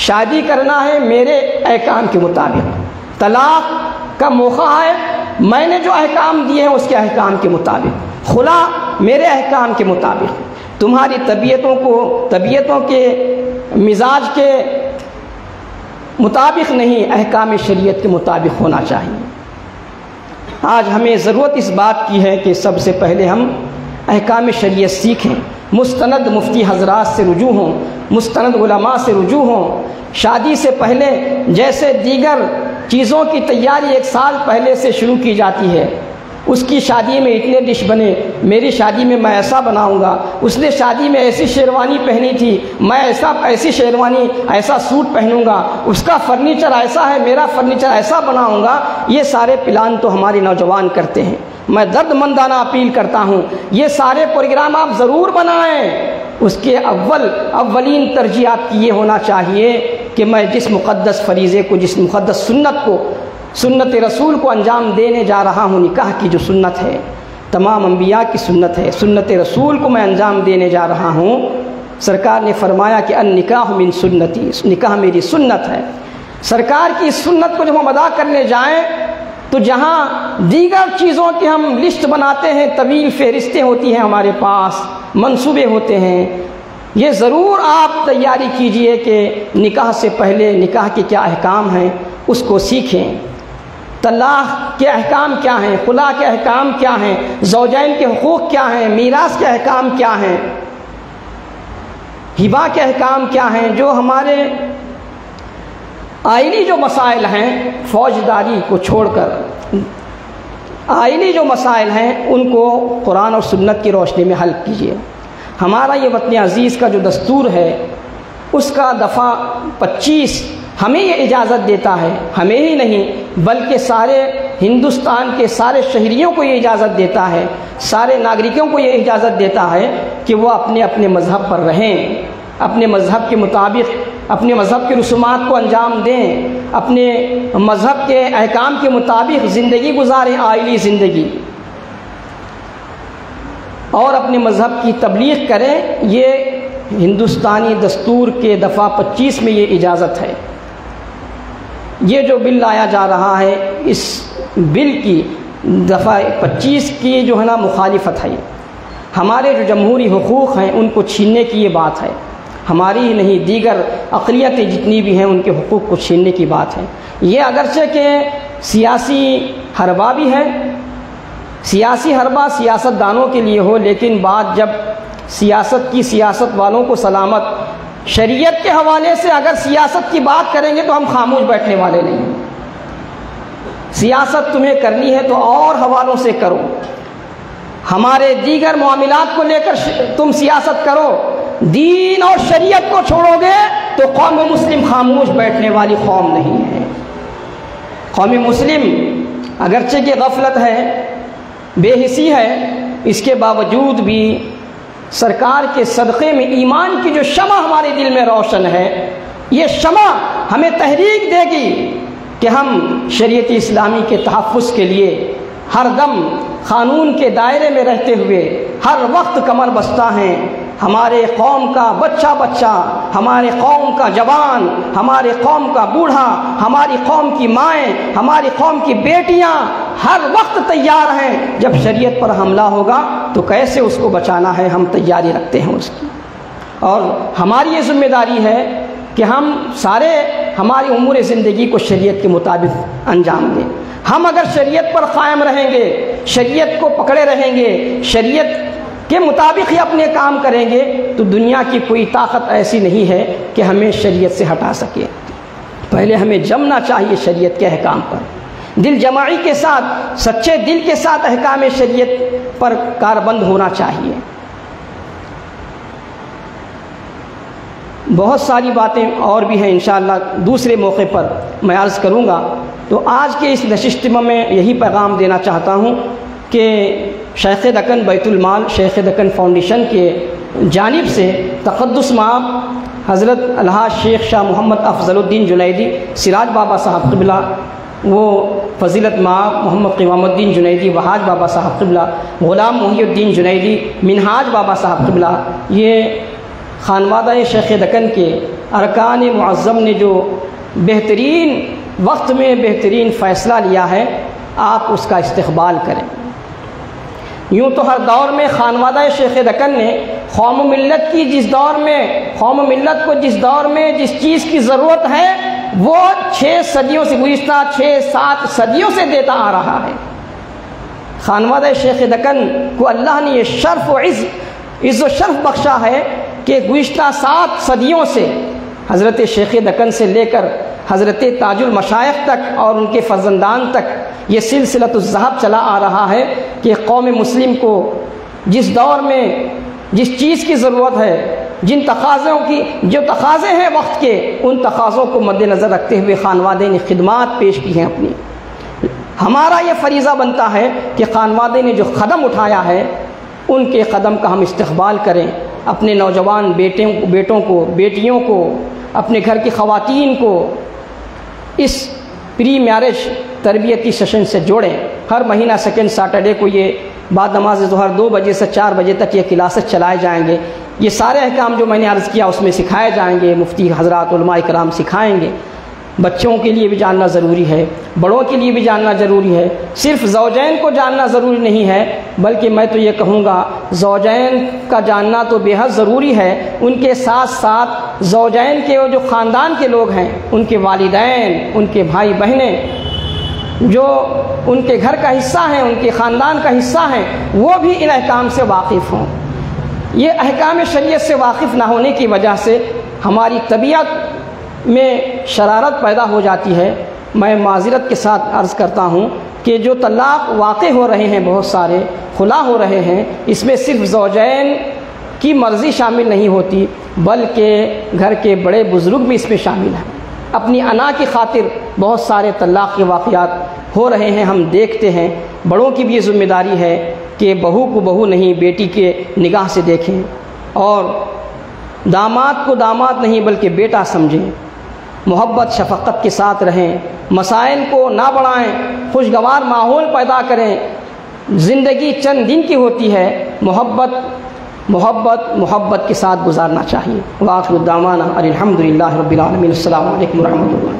شادی کرنا ہے میرے احکام کے مطابق، طلاق کا موقع ہے میں نے جو احکام دیے ہیں اس کے احکام کے مطابق، خلا میرے احکام کے مطابق، تمہاری طبیعتوں کے مزاج کے مطابق نہیں، احکام شریعت کے مطابق ہونا چاہیے۔ آج ہمیں ضرورت اس بات کی ہے کہ سب سے پہلے ہم احکام شریعت سیکھیں، مستند مفتی حضرات سے رجوع ہوں، مستند علماء سے رجوع ہوں۔ شادی سے پہلے جیسے دیگر چیزوں کی تیاری 1 سال پہلے سے شروع کی جاتی ہے، اس کی شادی میں اتنے ڈش بنے، میری شادی میں میں ایسا بناؤں گا، اس نے شادی میں ایسی شیروانی پہنی تھی، میں ایسی شیروانی ایسا سوٹ پہنوں گا، اس کا فرنیچر ایسا ہے، میرا فرنیچر ایسا بناؤں گا، یہ سارے پلان تو ہمارے نوجوان کرتے ہیں۔ میں درد مندانہ اپیل کرتا ہوں یہ سارے پروگرام آپ ضرور بنائیں، اس کے اولین ترجیح آپ کی یہ ہونا چاہیے کہ میں جس مقدس فریضے کو، جس مقدس سنت کو، سنت رسول کو انجام دینے جا رہا ہوں، نکاح کی جو سنت ہے، تمام انبیاء کی سنت ہے، سنت رسول کو میں انجام دینے جا رہا ہوں، سرکار نے فرمایا کہ النکاح من سنتی، نکاح میری سنت ہے۔ سرکار کی اس سنت کو جب ہم ادا کرنے جائیں تو جہاں دیگر چیزوں کی ہم لسٹ بناتے ہیں، طویل فہرستیں ہوتی ہیں ہمارے پاس، منصوبے ہوتے ہیں، یہ ضرور آپ تیاری کیجئے کہ نکاح سے پہلے نکاح کے کیا احکام ہیں اس کو سیکھیں۔ طلاق کے احکام کیا ہیں، خلا کے احکام کیا ہیں، زوجین کے حقوق کیا ہیں، میراث کے احکام کیا ہیں، ہبہ کے احکام کیا ہیں، جو ہمارے آئینی جو مسائل ہیں فوجداری کو چھوڑ کر آئینی جو مسائل ہیں ان کو قرآن اور سنت کی روشنی میں حل کیجیے۔ ہمارا یہ وطن عزیز کا جو دستور ہے اس کا دفعہ 25 ہمیں یہ اجازت دیتا ہے، ہمیں ہی نہیں بلکہ سارے ہندوستان کے سارے شہریوں کو یہ اجازت دیتا ہے، سارے ناگرکوں کو یہ اجازت دیتا ہے کہ وہ اپنے اپنے مذہب پر رہیں، اپنے مذہب کے مطابق اپنے مذہب کے رسومات کو انجام دیں، اپنے مذہب کے احکام کے مطابق زندگی گزاریں، آئلی زندگی، اور اپنے مذہب کی تبلیغ کریں۔ یہ ہندوستانی دستور کے دفعہ 25 میں یہ اجازت ہے۔ یہ جو بل لایا جا رہا ہے اس بل کی دفعہ 25 کی جو ہے نا مخالفت ہے، ہمارے جو جمہوری حقوق ہیں ان کو چھیننے کی یہ بات ہے، ہماری ہی نہیں دیگر اقلیتیں جتنی بھی ہیں ان کے حقوق کو چھیننے کی بات ہے۔ یہ اگرچہ کہ سیاسی حربہ بھی ہے، سیاسی حربہ سیاست دانوں کے لیے ہو، لیکن بات جب سیاست کی سیاست والوں کو سلامت، شریعت کے حوالے سے اگر سیاست کی بات کریں گے تو ہم خاموش بیٹھنے والے نہیں۔ سیاست تمہیں کرنی ہے تو اور حوالوں سے کرو، ہمارے دیگر معاملات کو لے کر تم سیاست کرو، دین اور شریعت کو چھوڑو گے تو قوم مسلم خاموش بیٹھنے والی قوم نہیں ہے۔ قوم مسلم اگرچہ کہ غفلت ہے، بے حسی ہے، اس کے باوجود بھی سرکار کے صدقے میں ایمان کی جو شمع ہمارے دل میں روشن ہے، یہ شمع ہمیں تحریک دے گی کہ ہم شریعت اسلامی کے تحفظ کے لیے ہر دم قانون کے دائرے میں رہتے ہوئے ہر وقت کمر بستہ ہیں۔ ہمارے قوم کا بچہ بچہ، ہمارے قوم کا جوان، ہمارے قوم کا بوڑھا، ہماری قوم کی مائیں، ہماری قوم کی بیٹیاں ہر وقت تیار ہیں، جب شریعت پر حملہ ہوگا تو کیسے اس کو بچانا ہے، ہم تیاری رکھتے ہیں اس کی۔ اور ہماری یہ ذمہ داری ہے کہ ہم سارے ہماری امور زندگی کو شریعت کے مطابق انجام دیں۔ ہم اگر شریعت پر قائم رہیں گے، شریعت کو پکڑے رہیں گے، شریعت کے مطابق ہی اپنے کام کریں گے تو دنیا کی کوئی طاقت ایسی نہیں ہے کہ ہمیں شریعت سے ہٹا سکے۔ پہلے ہمیں جمنا چاہیے شریعت کے احکام پر، دل جماعی کے ساتھ، سچے دل کے ساتھ احکام شریعت پر کاربند ہونا چاہیے۔ بہت ساری باتیں اور بھی ہیں، انشاءاللہ دوسرے موقع پر میں عرض کروں گا۔ تو آج کے اس نشست میں یہی پیغام دینا چاہتا ہوں کہ شیخ دکن بیت المال شیخ دکن فاؤنڈیشن کے جانب سے تقدس مآب حضرت الحاج شیخ شاہ محمد افضل الدین جنیدی سراج بابا صاحب قبلہ، وہ فضیلت مآب محمد قوام الدین جنیدی وحاج بابا صاحب قبلہ، غلام محی الدین جنیدی منہاج بابا صاحب قبلہ، یہ خانوادہ شیخ دکن کے ارکان معظم نے جو بہترین وقت میں بہترین فیصلہ لیا ہے، آپ اس کا استقبال کریں۔ یوں تو ہر دور میں خانوادہ شیخ دکن نے قوم و ملت کی جس دور میں قوم و ملت کو جس دور میں جس چیز کی ضرورت ہے وہ 6 صدیوں سے، گزشتہ 6-7 صدیوں سے دیتا آ رہا ہے۔ خانوادہ شیخ دکن کو اللہ نے یہ شرف و عز و شرف بخشا ہے کہ گزشتہ 7 صدیوں سے حضرت شیخ دکن سے لے کر حضرت تاج المشائخ تک اور ان کے فرزندان تک یہ سلسلۃ الذہب چلا آ رہا ہے کہ قوم مسلم کو جس دور میں جس چیز کی ضرورت ہے، جن تقاضوں کی جو تقاضے ہیں وقت کے، ان تقاضوں کو مد نظر رکھتے ہوئے خانوادے نے خدمات پیش کی ہیں اپنی۔ ہمارا یہ فریضہ بنتا ہے کہ خانوادے نے جو قدم اٹھایا ہے ان کے قدم کا ہم استقبال کریں، اپنے نوجوان بیٹوں کو، بیٹیوں کو، اپنے گھر کی خواتین کو اس پری میرج تربیتی سیشن سے جوڑیں۔ ہر مہینہ سیکنڈ سیٹرڈے کو یہ بعد نماز ظہر 2 بجے سے 4 بجے تک یہ کلاسز چلائے جائیں گے۔ یہ سارے احکام جو میں نے عرض کیا اس میں سکھائے جائیں گے، مفتی حضرات علماء کرام سکھائیں گے۔ بچوں کے لیے بھی جاننا ضروری ہے، بڑوں کے لیے بھی جاننا ضروری ہے۔ صرف زوجین کو جاننا ضروری نہیں ہے، بلکہ میں تو یہ کہوں گا زوجین کا جاننا تو بے حد ضروری ہے، ان کے ساتھ ساتھ زوجین کے جو خاندان کے لوگ ہیں، ان کے والدین، ان کے بھائی بہنیں جو ان کے گھر کا حصہ ہیں، ان کے خاندان کا حصہ ہیں، وہ بھی ان احکام سے واقف ہوں۔ یہ احکام شریعت سے واقف نہ ہونے کی وجہ سے ہماری طبیعت میں شرارت پیدا ہو جاتی ہے۔ میں معذرت کے ساتھ عرض کرتا ہوں کہ جو طلاق واقع ہو رہے ہیں، بہت سارے خلا ہو رہے ہیں، اس میں صرف زوجین کی مرضی شامل نہیں ہوتی، بلکہ گھر کے بڑے بزرگ بھی اس میں شامل ہیں۔ اپنی انا کی خاطر بہت سارے طلاق کے واقعات ہو رہے ہیں، ہم دیکھتے ہیں۔ بڑوں کی بھی یہ ذمہ داری ہے کہ بہو کو بہو نہیں، بیٹی کے نگاہ سے دیکھیں، اور داماد کو داماد نہیں بلکہ بیٹا سمجھیں، محبت شفقت کے ساتھ رہیں، مسائل کو نہ بڑھائیں، خوشگوار ماحول پیدا کریں۔ زندگی چند دن کی ہوتی ہے، محبت کے ساتھ گزارنا چاہیے۔ وآخر دعوانا الحمدللہ رب العالمین۔ السلام علیکم ورحمۃ اللہ۔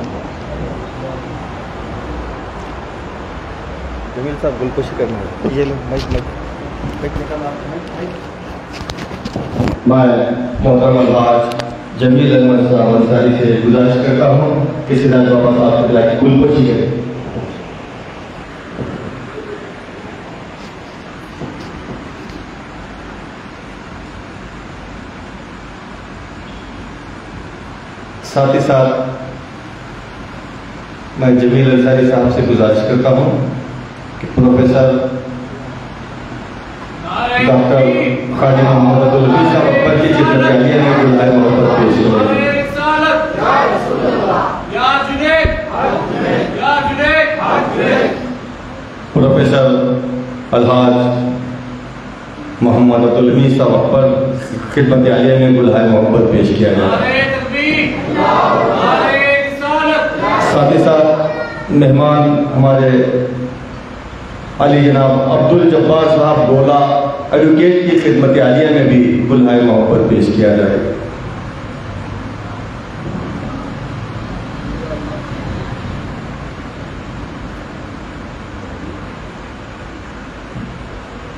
جمیل صاحب گلپوشی کرنا ہے، یہ لو مائک میں محترم الحاج جمیل احمد صاحب انصاری سے گزارش کرتا ہوں کہ سیدھا بابا صاحب کے کی گلپوشی کریں۔ ساتھ ہی ساتھ میں جمیل انصاری صاحب سے گزارش کرتا ہوں کہ پروفیسر ڈاکٹر خواجہ محمد عبدالعزیز صاحب اکبر کی خدمت عالیہ میں گلہائے محبت پیش کریں۔ پروفیسر الحاج محمد عبدالعزیز صاحب اکبر خدمت عالیہ میں گلہائے محبت پیش کیا جائے۔ ساتھ ہی ساتھ مہمان ہمارے علی جناب عبدالجبار صاحب گولا ایڈوکیٹ کی خدمت عالیہ میں بھی گلہائے محبت پیش کیا جائے۔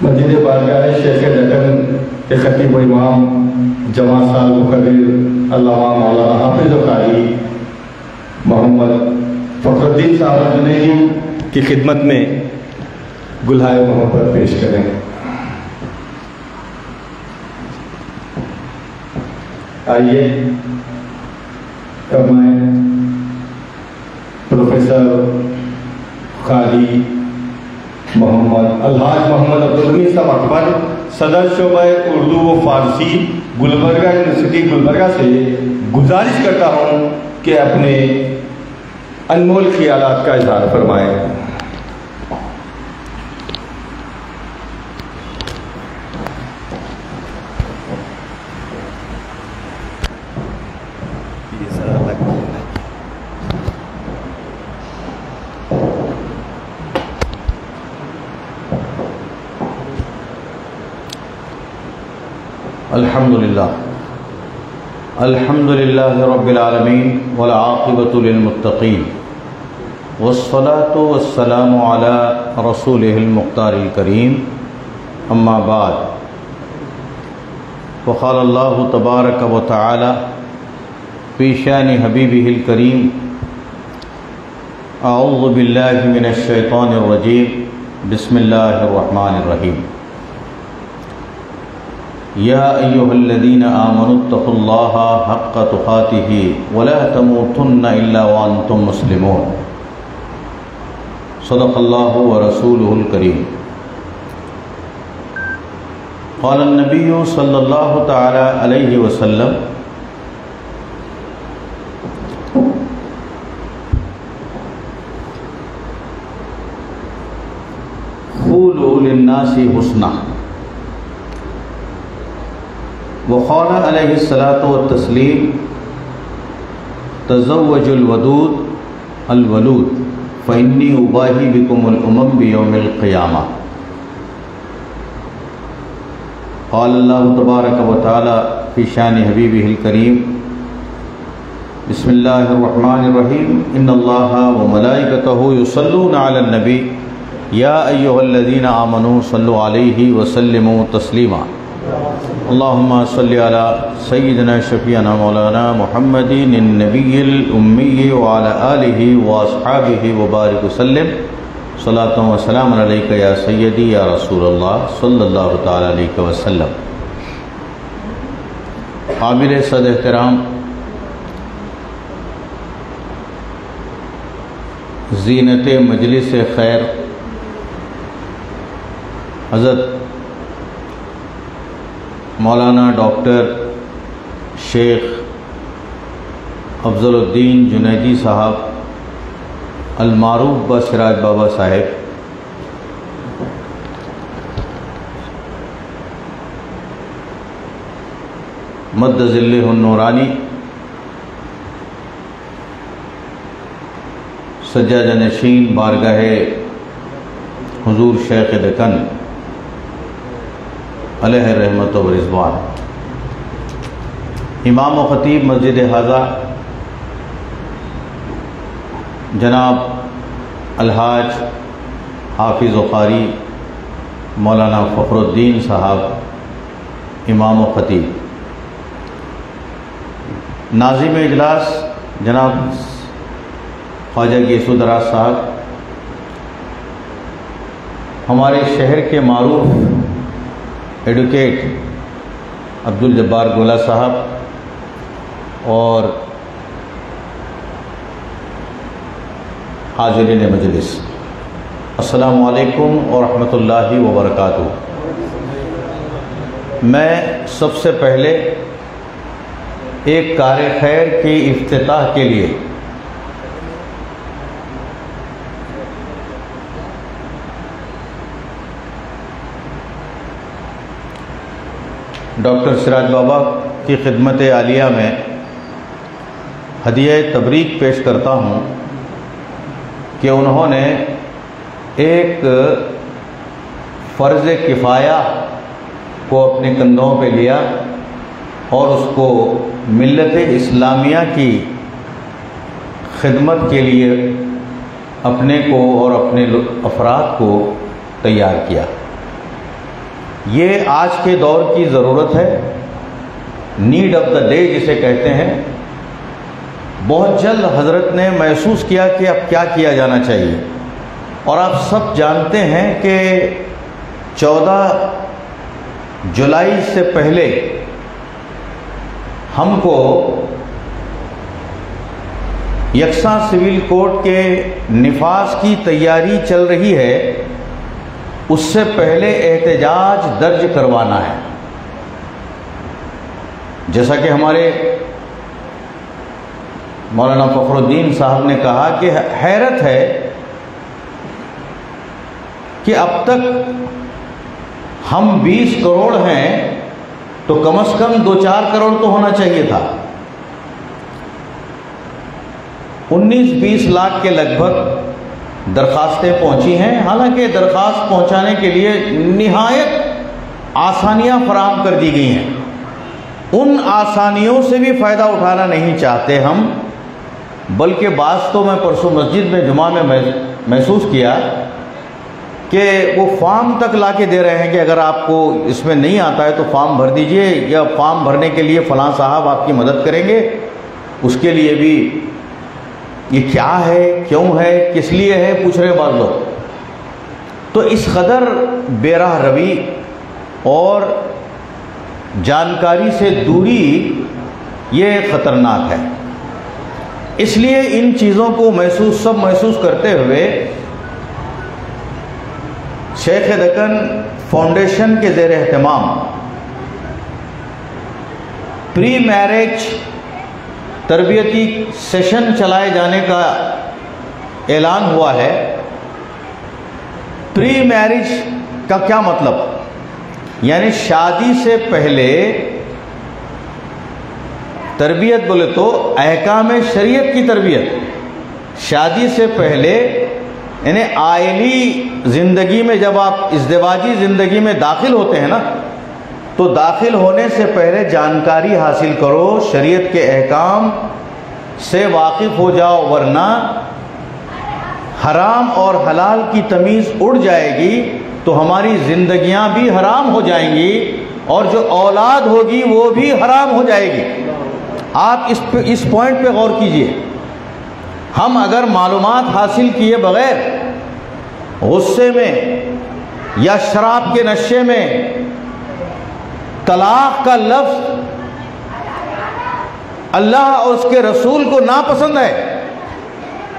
مسجد بارگاہ شیخ ڈکن کے خطیب و امام جماعت صاحب مقرر علامہ مولانا حافظ و قاری محمد فخر الدین صاحب جنیدی کی خدمت میں گلہائے محبت پیش کریں۔ آئیے اب میں پروفیسر قاری محمد الحاج محمد عبدالعزیز صاحب اکبر صدر شعبہ اردو و فارسی گلبرگہ یونیورسٹی گلبرگہ سے گزارش کرتا ہوں کہ اپنے انمول خیالات کا اظہار فرمائیں۔ الحمد للہ رب العالمین والعاقبۃ للمتقین والصلاة والسلام علی رسولہ المختار الکریم اما بعد وقال اللہ تبارک و تعالی فی شان حبیبہ الکریم اعوذ باللہ من الشیطان الرجیم بسم اللہ الرحمن الرحیم یا ایہا الذین آمنوا اتقوا اللہ حق تقاتہ ولا تموتن الا وانتم مسلمون صدق اللہ ورسولہ الکریم قال النبی صلی اللہ تعالی علیہ وسلم قولوا للناس حسنا وقال علیہ الصلاة والتسلیم تزوج الودود الولود فإنی اباہی بکم الامم بیوم القیامہ قال اللہ تبارک و تعالی فی شان حبیبہ الکریم بسم اللہ الرحمن الرحیم ان اللہ وملائکتہ یصلون علی النبی یا ایہا الذین آمنوا صلوا علیہ وسلموا تسلیما اللہم صلی علی سیدنا شفیعنا مولانا محمد النبی الامی وعلی آلہ واصحابہ وبارک وسلم صلاۃ و سلام علیک یا سیدی یا رسول اللہ صلی اللہ تعالی علیہ وسلم۔ قابل صد احترام زینت مجلس خیر حضرت مولانا ڈاکٹر شیخ افضل الدین جنیدی صاحب المعروف بسراج بابا صاحب، مد ظلہ النورانی، سجادہ نشین بارگاہ حضور شیخ دکن علیہ رحمت و رضوان، امام و خطیب مسجد حاضہ جناب الحاج حافظ و قاری مولانا فخر الدین صاحب امام و خطیب، ناظم اجلاس جناب خواجہ گیسو دراز صاحب، ہمارے شہر کے معروف ایڈوکیٹ عبدالجبار گولا صاحب اور حاضرین مجلس، السلام علیکم ورحمۃ اللہ وبرکاتہ۔ میں سب سے پہلے ایک کار خیر کی افتتاح کے لیے ڈاکٹر سراج بابا کی خدمت عالیہ میں ہدیہ تبریک پیش کرتا ہوں کہ انہوں نے ایک فرض کفایہ کو اپنے کندھوں پہ لیا اور اس کو ملت اسلامیہ کی خدمت کے لیے اپنے کو اور اپنے افراد کو تیار کیا۔ یہ آج کے دور کی ضرورت ہے، نیڈ آف دا ڈے جسے کہتے ہیں۔ بہت جلد حضرت نے محسوس کیا کہ اب کیا کیا جانا چاہیے، اور آپ سب جانتے ہیں کہ 14 جولائی سے پہلے ہم کو یکساں سول کوڈ کے نفاذ کی تیاری چل رہی ہے، اس سے پہلے احتجاج درج کروانا ہے۔ جیسا کہ ہمارے مولانا فخر الدین صاحب نے کہا کہ حیرت ہے کہ اب تک ہم 20 کروڑ ہیں تو کم از کم 2-4 کروڑ تو ہونا چاہیے تھا۔ 19-20 لاکھ کے لگ بھگ درخواستیں پہنچی ہیں، حالانکہ درخواست پہنچانے کے لیے نہایت آسانیاں فراہم کر دی گئی ہیں۔ ان آسانیوں سے بھی فائدہ اٹھانا نہیں چاہتے ہم، بلکہ بعض تو میں پرسوں مسجد میں جمعہ میں محسوس کیا کہ وہ فارم تک لا کے دے رہے ہیں کہ اگر آپ کو اس میں نہیں آتا ہے تو فارم بھر دیجئے، یا فارم بھرنے کے لیے فلاں صاحب آپ کی مدد کریں گے۔ اس کے لیے بھی یہ کیا ہے، کیوں ہے، کس لیے ہے، پوچھ رہے بعض لوگ۔ تو اس قدر بے راہ روی اور جانکاری سے دوری یہ خطرناک ہے۔ اس لیے ان چیزوں کو سب محسوس کرتے ہوئے شیخ دکن فاؤنڈیشن کے زیر اہتمام پری میرج تربیتی سیشن چلائے جانے کا اعلان ہوا ہے۔ پری میرج کا کیا مطلب؟ یعنی شادی سے پہلے تربیت، بولے تو احکام شریعت کی تربیت۔ شادی سے پہلے یعنی آئلی زندگی میں جب آپ ازدواجی زندگی میں داخل ہوتے ہیں نا، تو داخل ہونے سے پہلے جانکاری حاصل کرو، شریعت کے احکام سے واقف ہو جاؤ، ورنہ حرام اور حلال کی تمیز اڑ جائے گی تو ہماری زندگیاں بھی حرام ہو جائیں گی اور جو اولاد ہوگی وہ بھی حرام ہو جائے گی۔ آپ اس پوائنٹ پہ غور کیجئے۔ ہم اگر معلومات حاصل کیے بغیر غصے میں یا شراب کے نشے میں طلاق کا لفظ اللہ اور اس کے رسول کو ناپسند ہے،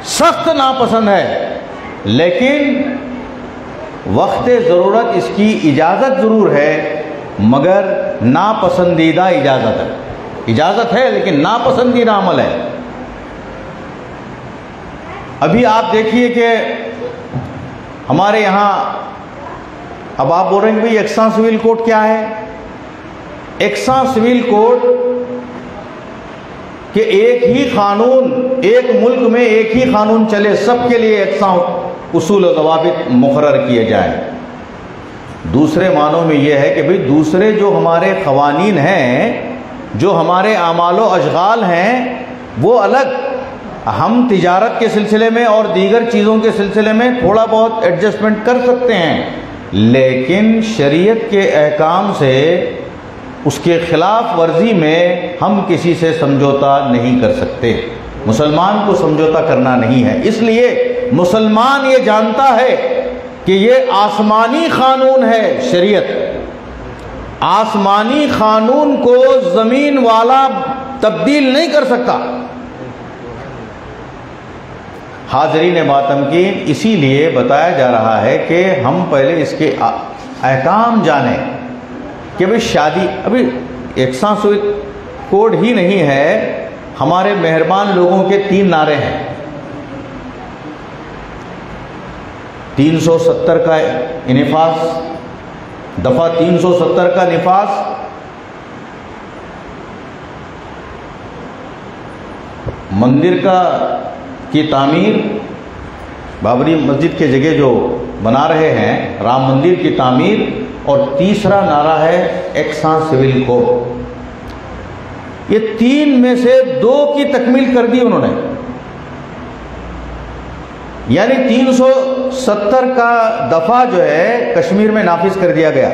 سخت ناپسند ہے، لیکن وقت ضرورت اس کی اجازت ضرور ہے، مگر ناپسندیدہ اجازت ہے، اجازت ہے لیکن ناپسندیدہ عمل ہے۔ ابھی آپ دیکھیے کہ ہمارے یہاں، اب آپ بول رہے ہیں کہ بھئی یکساں سول کوڈ کیا ہے؟ یکساں سول کوڈ کہ ایک ہی قانون، ایک ملک میں ایک ہی قانون چلے، سب کے لیے یکساں اصول و ضوابط مقرر کیے جائیں۔ دوسرے معنوں میں یہ ہے کہ بھئی دوسرے جو ہمارے قوانین ہیں، جو ہمارے اعمال و اشغال ہیں، وہ الگ، ہم تجارت کے سلسلے میں اور دیگر چیزوں کے سلسلے میں تھوڑا بہت ایڈجسٹمنٹ کر سکتے ہیں، لیکن شریعت کے احکام سے اس کے خلاف ورزی میں ہم کسی سے سمجھوتا نہیں کر سکتے۔ مسلمان کو سمجھوتا کرنا نہیں ہے، اس لیے مسلمان یہ جانتا ہے کہ یہ آسمانی قانون ہے شریعت، آسمانی قانون کو زمین والا تبدیل نہیں کر سکتا۔ حاضرین باتمکین، اسی لیے بتایا جا رہا ہے کہ ہم پہلے اس کے احکام جانیں کہ بھئی شادی، ابھی یکساں سول کوڈ ہی نہیں ہے، ہمارے مہربان لوگوں کے 3 نعرے ہیں۔ 370 کا نفاذ، دفعہ 370 کا نفاذ، مندر کی تعمیر، بابری مسجد کے جگہ جو بنا رہے ہیں، رام مندر کی تعمیر، اور تیسرا نعرہ ہے یکساں سول کوڈ۔ یہ 3 میں سے 2 کی تکمیل کر دی انہوں نے، یعنی 370 کا دفعہ جو ہے کشمیر میں نافذ کر دیا گیا۔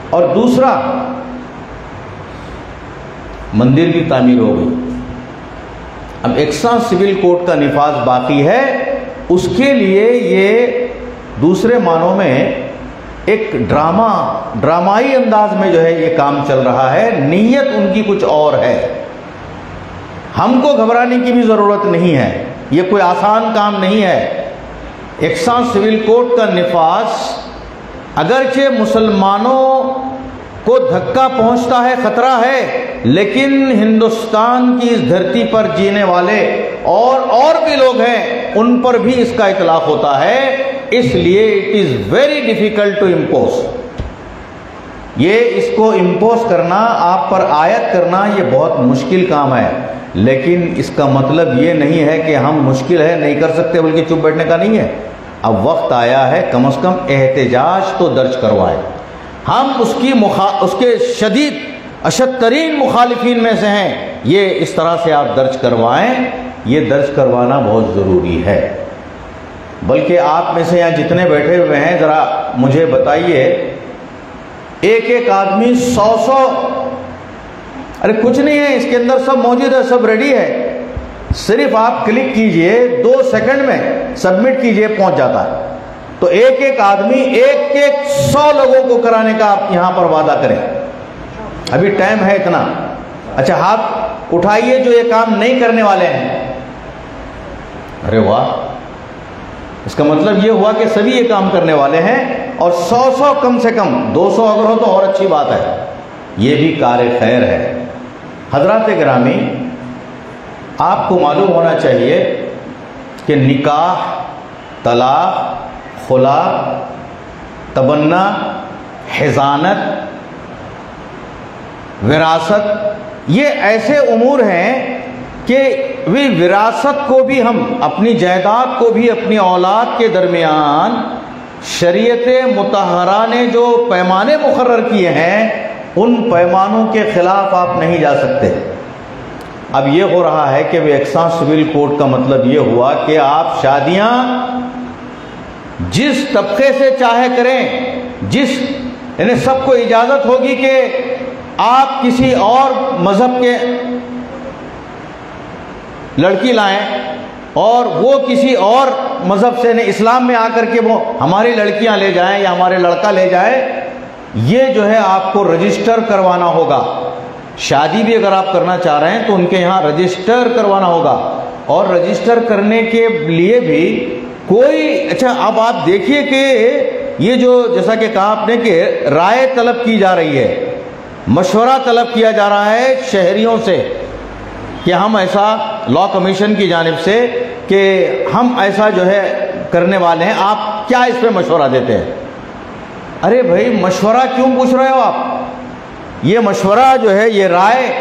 اور دوسرا، مندر کی تعمیر ہو گئی، اب یکساں سول کوڈ کا نفاذ باقی ہے۔ اس کے لیے یہ دوسرے معنوں میں ایک ڈرامائی انداز میں جو ہے یہ کام چل رہا ہے، نیت ان کی کچھ اور ہے۔ ہم کو گھبرانے کی بھی ضرورت نہیں ہے، یہ کوئی آسان کام نہیں ہے۔ یکساں سول کوڈ کا نفاذ اگرچہ مسلمانوں کو دھکا پہنچتا ہے، خطرہ ہے، لیکن ہندوستان کی اس دھرتی پر جینے والے اور بھی لوگ ہیں، ان پر بھی اس کا اطلاق ہوتا ہے، اس لیے it is very difficult to impose. یہ اس کو امپوز کرنا، آپ پر عائد کرنا، یہ بہت مشکل کام ہے، لیکن اس کا مطلب یہ نہیں ہے کہ ہم مشکل ہے نہیں کر سکتے، بلکہ چپ بیٹھنے کا نہیں ہے۔ اب وقت آیا ہے کم از کم احتجاج تو درج کروائیں۔ ہم اس کے اشد ترین مخالفین میں سے ہیں، یہ اس طرح سے آپ درج کروائیں، یہ درج کروانا بہت ضروری ہے۔ بلکہ آپ میں سے یہاں جتنے بیٹھے ہوئے ہیں، ذرا مجھے بتائیے، ایک آدمی 100 ارے کچھ نہیں ہے، اس کے اندر سب موجود ہے، سب ریڈی ہے، صرف آپ کلک کیجئے، 2 سیکنڈ میں سبمٹ کیجئے، پہنچ جاتا ہے۔ تو ایک آدمی 100 لوگوں کو کرانے کا آپ یہاں پر وعدہ کریں، ابھی ٹائم ہے اتنا۔ اچھا ہاتھ اٹھائیے جو یہ کام نہیں کرنے والے ہیں۔ ارے واہ، اس کا مطلب یہ ہوا کہ سبھی یہ کام کرنے والے ہیں، اور 100 کم سے کم 200 اگر ہو تو اور اچھی بات ہے، یہ بھی کار خیر ہے۔ حضرات گرامی، آپ کو معلوم ہونا چاہیے کہ نکاح، طلاق، خلا، تبنہ، حضانت، وراثت، یہ ایسے امور ہیں کہ وراثت کو بھی ہم اپنی جائیداد کو بھی اپنی اولاد کے درمیان شریعت مطہرہ نے جو پیمانے مقرر کیے ہیں ان پیمانوں کے خلاف آپ نہیں جا سکتے۔ اب یہ ہو رہا ہے کہ وہ یکساں سول کوڈ کا مطلب یہ ہوا کہ آپ شادیاں جس طبقے سے چاہے کریں، یعنی سب کو اجازت ہوگی کہ آپ کسی اور مذہب کے لڑکی لائیں اور وہ کسی اور مذہب سے اسلام میں آ کر کے وہ ہماری لڑکیاں لے جائیں یا ہمارے لڑکا لے جائے، یہ جو ہے آپ کو رجسٹر کروانا ہوگا۔ شادی بھی اگر آپ کرنا چاہ رہے ہیں تو ان کے یہاں رجسٹر کروانا ہوگا، اور رجسٹر کرنے کے لیے بھی کوئی اچھا اب آپ دیکھیے کہ یہ جو جیسا کہ کہا آپ نے کہ رائے طلب کی جا رہی ہے، مشورہ طلب کیا جا رہا ہے شہریوں سے کہ ہم ایسا لا کمیشن کی جانب سے کہ ہم ایسا جو ہے کرنے والے ہیں، آپ کیا اس پہ مشورہ دیتے ہیں؟ ارے بھائی مشورہ کیوں پوچھ رہے ہو آپ؟ یہ مشورہ جو ہے یہ رائے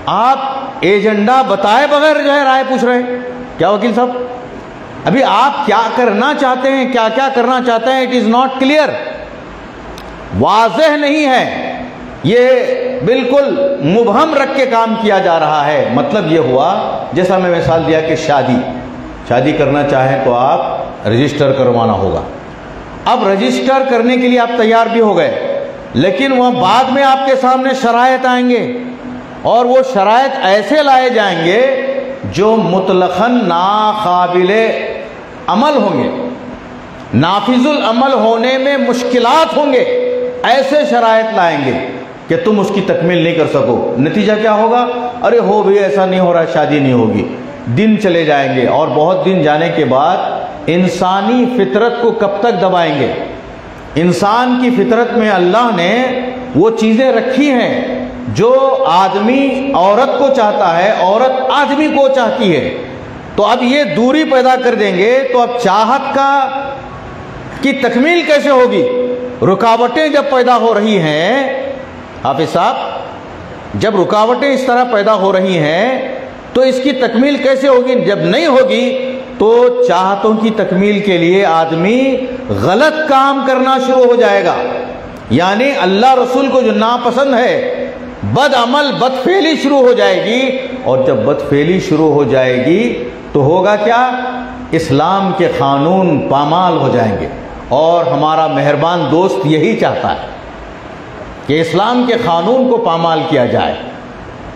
آپ ایجنڈا بتائے بغیر جو ہے رائے پوچھ رہے ہیں کیا وکیل صاحب؟ ابھی آپ کیا کرنا چاہتے ہیں، کیا کیا کرنا چاہتے ہیں، اٹ از ناٹ کلیئر، واضح نہیں ہے، یہ بالکل مبہم رکھ کے کام کیا جا رہا ہے۔ مطلب یہ ہوا جیسا میں مثال دیا کہ شادی کرنا چاہیں تو آپ رجسٹر کروانا ہوگا۔ اب رجسٹر کرنے کے لیے آپ تیار بھی ہو گئے، لیکن وہ بعد میں آپ کے سامنے شرائط آئیں گے، اور وہ شرائط ایسے لائے جائیں گے جو مطلقاً ناقابل عمل ہوں گے، نافذ العمل ہونے میں مشکلات ہوں گے، ایسے شرائط لائیں گے کہ تم اس کی تکمیل نہیں کر سکو۔ نتیجہ کیا ہوگا؟ ارے ہو بھی ایسا نہیں ہو رہا، شادی نہیں ہوگی، دن چلے جائیں گے، اور بہت دن جانے کے بعد انسانی فطرت کو کب تک دبائیں گے؟ انسان کی فطرت میں اللہ نے وہ چیزیں رکھی ہیں جو آدمی عورت کو چاہتا ہے، عورت آدمی کو چاہتی ہے، تو اب یہ دوری پیدا کر دیں گے تو اب چاہت کی تکمیل کیسے ہوگی؟ رکاوٹیں جب پیدا ہو رہی ہیں حافظ صاحب، جب رکاوٹیں اس طرح پیدا ہو رہی ہیں تو اس کی تکمیل کیسے ہوگی؟ جب نہیں ہوگی تو چاہتوں کی تکمیل کے لیے آدمی غلط کام کرنا شروع ہو جائے گا، یعنی اللہ رسول کو جو ناپسند ہے، بد عمل، بد فعلی شروع ہو جائے گی، اور جب بد فعلی شروع ہو جائے گی تو ہوگا کیا؟ اسلام کے قانون پامال ہو جائیں گے، اور ہمارا مہربان دوست یہی چاہتا ہے کہ اسلام کے قانون کو پامال کیا جائے۔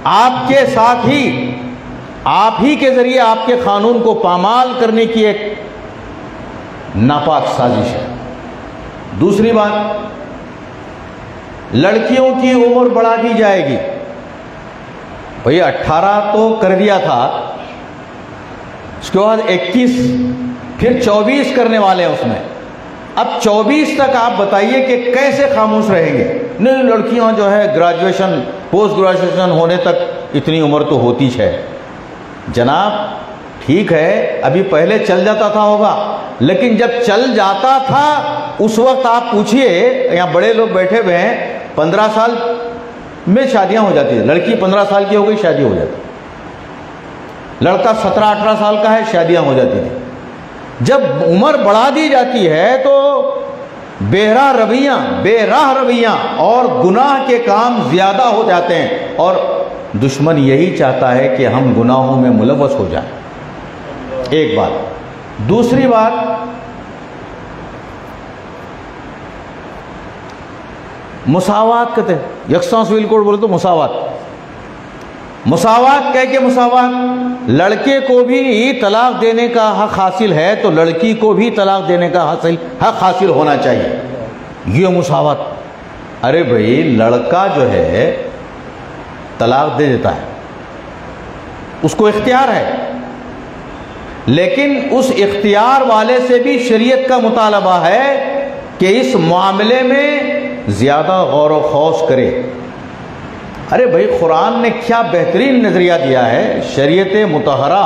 آپ کے ساتھ ہی، آپ ہی کے ذریعے آپ کے قانون کو پامال کرنے کی ایک ناپاک سازش ہے۔ دوسری بات، لڑکیوں کی عمر بڑھا دی جائے گی۔ بھئی 18 تو کر دیا تھا، اس کے بعد 21، پھر 24 کرنے والے ہیں اس میں۔ اب 24 تک آپ بتائیے کہ کیسے خاموش رہیں گے؟ نہیں، لڑکیاں جو ہے گریجویشن، پوسٹ گریجویشن ہونے تک اتنی عمر تو ہوتی ہے۔ جناب ٹھیک ہے، ابھی پہلے چل جاتا تھا ہوگا، لیکن جب چل جاتا تھا اس وقت آپ پوچھئے، یہاں بڑے لوگ بیٹھے ہوئے ہیں، 15 سال میں شادیاں ہو جاتی ہیں، لڑکی 15 سال کی ہو گئی شادی ہو جاتی، لڑکا 17-18 سال کا ہے شادیاں ہو جاتی تھی۔ جب عمر بڑھا دی جاتی ہے تو بے راہ رویاں اور گناہ کے کام زیادہ ہو جاتے ہیں، اور دشمن یہی چاہتا ہے کہ ہم گناہوں میں ملوث ہو جائیں۔ ایک بات۔ دوسری بات، مساوات کہتے ہیں، یکساں سول کوڈ بولے تو مساوات کہہ کے مساوات، لڑکے کو بھی طلاق دینے کا حق حاصل ہے تو لڑکی کو بھی طلاق دینے کا حق حاصل ہونا چاہیے، یہ مساوات۔ ارے بھائی لڑکا جو ہے طلاق دے دیتا ہے، اس کو اختیار ہے، لیکن اس اختیار والے سے بھی شریعت کا مطالبہ ہے کہ اس معاملے میں زیادہ غور و خوض کرے۔ ارے بھائی قرآن نے کیا بہترین نظریہ دیا ہے، شریعت مطہرہ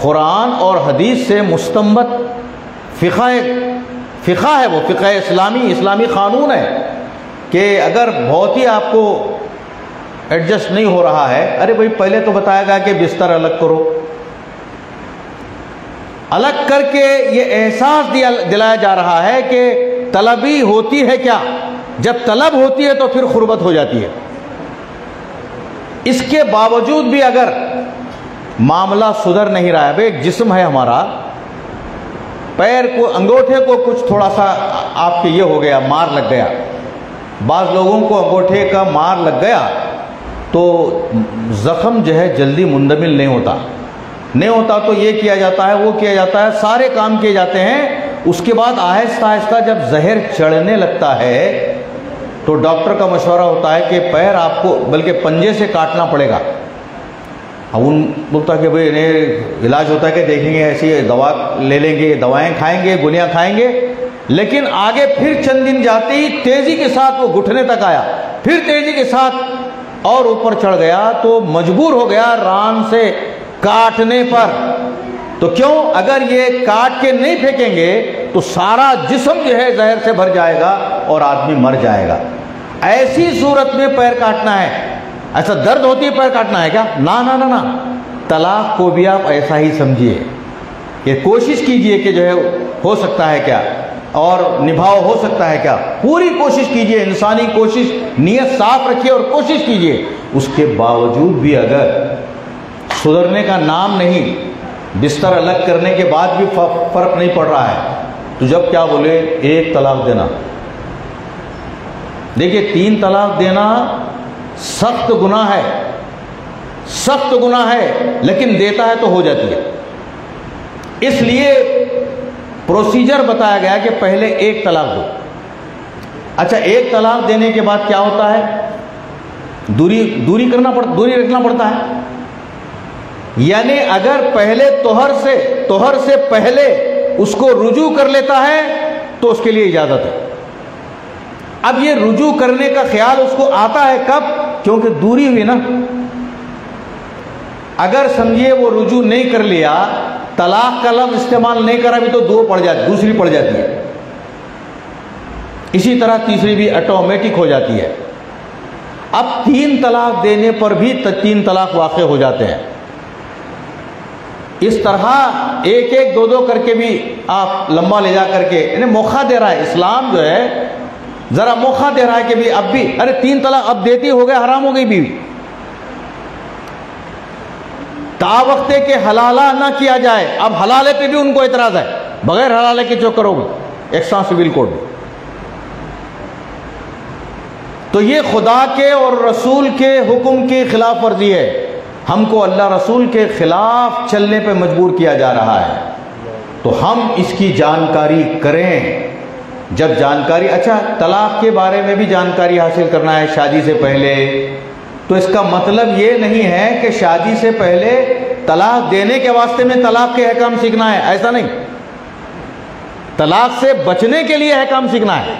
قرآن اور حدیث سے مستنبط فقہ ہے، وہ فقہ اسلامی قانون ہے کہ اگر بہت ہی آپ کو ایڈجسٹ نہیں ہو رہا ہے، ارے بھائی پہلے تو بتایا گیا کہ بستر الگ کرو، الگ کر کے یہ احساس دلایا جا رہا ہے کہ طلبی ہوتی ہے کیا، جب طلب ہوتی ہے تو پھر غربت ہو جاتی ہے۔ اس کے باوجود بھی اگر معاملہ سدھر نہیں رہا ہے، بھائی ایک جسم ہے ہمارا، پیر کو انگوٹھے کو کچھ تھوڑا سا آپ کے یہ ہو گیا، مار لگ گیا، بعض لوگوں کو انگوٹھے کا مار لگ گیا تو زخم جو ہے جلدی مندمل نہیں ہوتا تو یہ کیا جاتا ہے، وہ کیا جاتا ہے، سارے کام کیے جاتے ہیں۔ اس کے بعد آہستہ آہستہ جب زہر چڑھنے لگتا ہے تو ڈاکٹر کا مشورہ ہوتا ہے کہ پیر آپ کو بلکہ پنجے سے کاٹنا پڑے گا۔ اب ان بولتا کہ بھئی انہیں علاج ہوتا ہے کہ دیکھیں گے ایسی دوا لے لیں گے، دوائیں کھائیں گے، گولیاں کھائیں گے، لیکن آگے پھر چند دن جاتے ہی تیزی کے ساتھ وہ گھٹنے تک آیا، پھر تیزی کے ساتھ اور اوپر چڑھ گیا تو مجبور ہو گیا ران سے کاٹنے پر۔ تو کیوں؟ اگر یہ کاٹ کے نہیں پھینکیں گے تو سارا جسم جو ہے زہر سے بھر جائے گا اور آدمی مر جائے گا۔ ایسی صورت میں پیر کاٹنا ہے، ایسا درد ہوتی ہے پیر کاٹنا ہے کیا؟ نا، طلاق کو بھی آپ ایسا ہی سمجھیے کہ کوشش کیجئے کہ جو ہے ہو سکتا ہے کیا اور نبھاؤ ہو سکتا ہے کیا، پوری کوشش کیجئے، انسانی کوشش، نیت صاف رکھیے اور کوشش کیجئے۔ اس کے باوجود بھی اگر سدھرنے کا نام نہیں، بستر الگ کرنے کے بعد بھی فرق نہیں پڑ رہا ہے تو جب کیا بولے ایک طلاق دینا۔ دیکھیے 3 طلاق دینا سخت گناہ ہے، سخت گناہ ہے، لیکن دیتا ہے تو ہو جاتی ہے۔ اس لیے پروسیجر بتایا گیا کہ پہلے 1 طلاق دو۔ اچھا 1 طلاق دینے کے بعد کیا ہوتا ہے؟ دوری رکھنا پڑتا ہے۔ یعنی اگر پہلے توہر سے پہلے اس کو رجوع کر لیتا ہے تو اس کے لیے اجازت ہے۔ اب یہ رجوع کرنے کا خیال اس کو آتا ہے کب؟ کیونکہ دوری ہوئی نا۔ اگر سمجھیے وہ رجوع نہیں کر لیا، طلاق کا لفظ استعمال نہیں کرا بھی تو دوسری پڑ جاتی ہے، اسی طرح تیسری بھی آٹومیٹک ہو جاتی ہے۔ اب 3 طلاق دینے پر بھی 3 طلاق واقع ہو جاتے ہیں۔ اس طرح 1 2 کر کے بھی آپ لمبا لے جا کر کے انہیں موقع دے رہا ہے۔ اسلام جو ہے ذرا موقع دے رہا ہے کہ بھی اب بھی 3 طلاق اب دیتی ہو گئے، حرام ہو گئی بیوی، تا وقتے کہ حلالہ نہ کیا جائے۔ اب حلالے پہ بھی ان کو اعتراض ہے، بغیر حلالے کے جو کرو گے 100 سول کوڈ۔ تو یہ خدا کے اور رسول کے حکم کی خلاف ورزی ہے، ہم کو اللہ رسول کے خلاف چلنے پہ مجبور کیا جا رہا ہے۔ تو ہم اس کی جانکاری کریں۔ جب جانکاری، اچھا طلاق کے بارے میں بھی جانکاری حاصل کرنا ہے شادی سے پہلے، تو اس کا مطلب یہ نہیں ہے کہ شادی سے پہلے طلاق دینے کے واسطے میں طلاق کے احکام سیکھنا ہے، ایسا نہیں۔ طلاق سے بچنے کے لیے احکام سیکھنا ہے،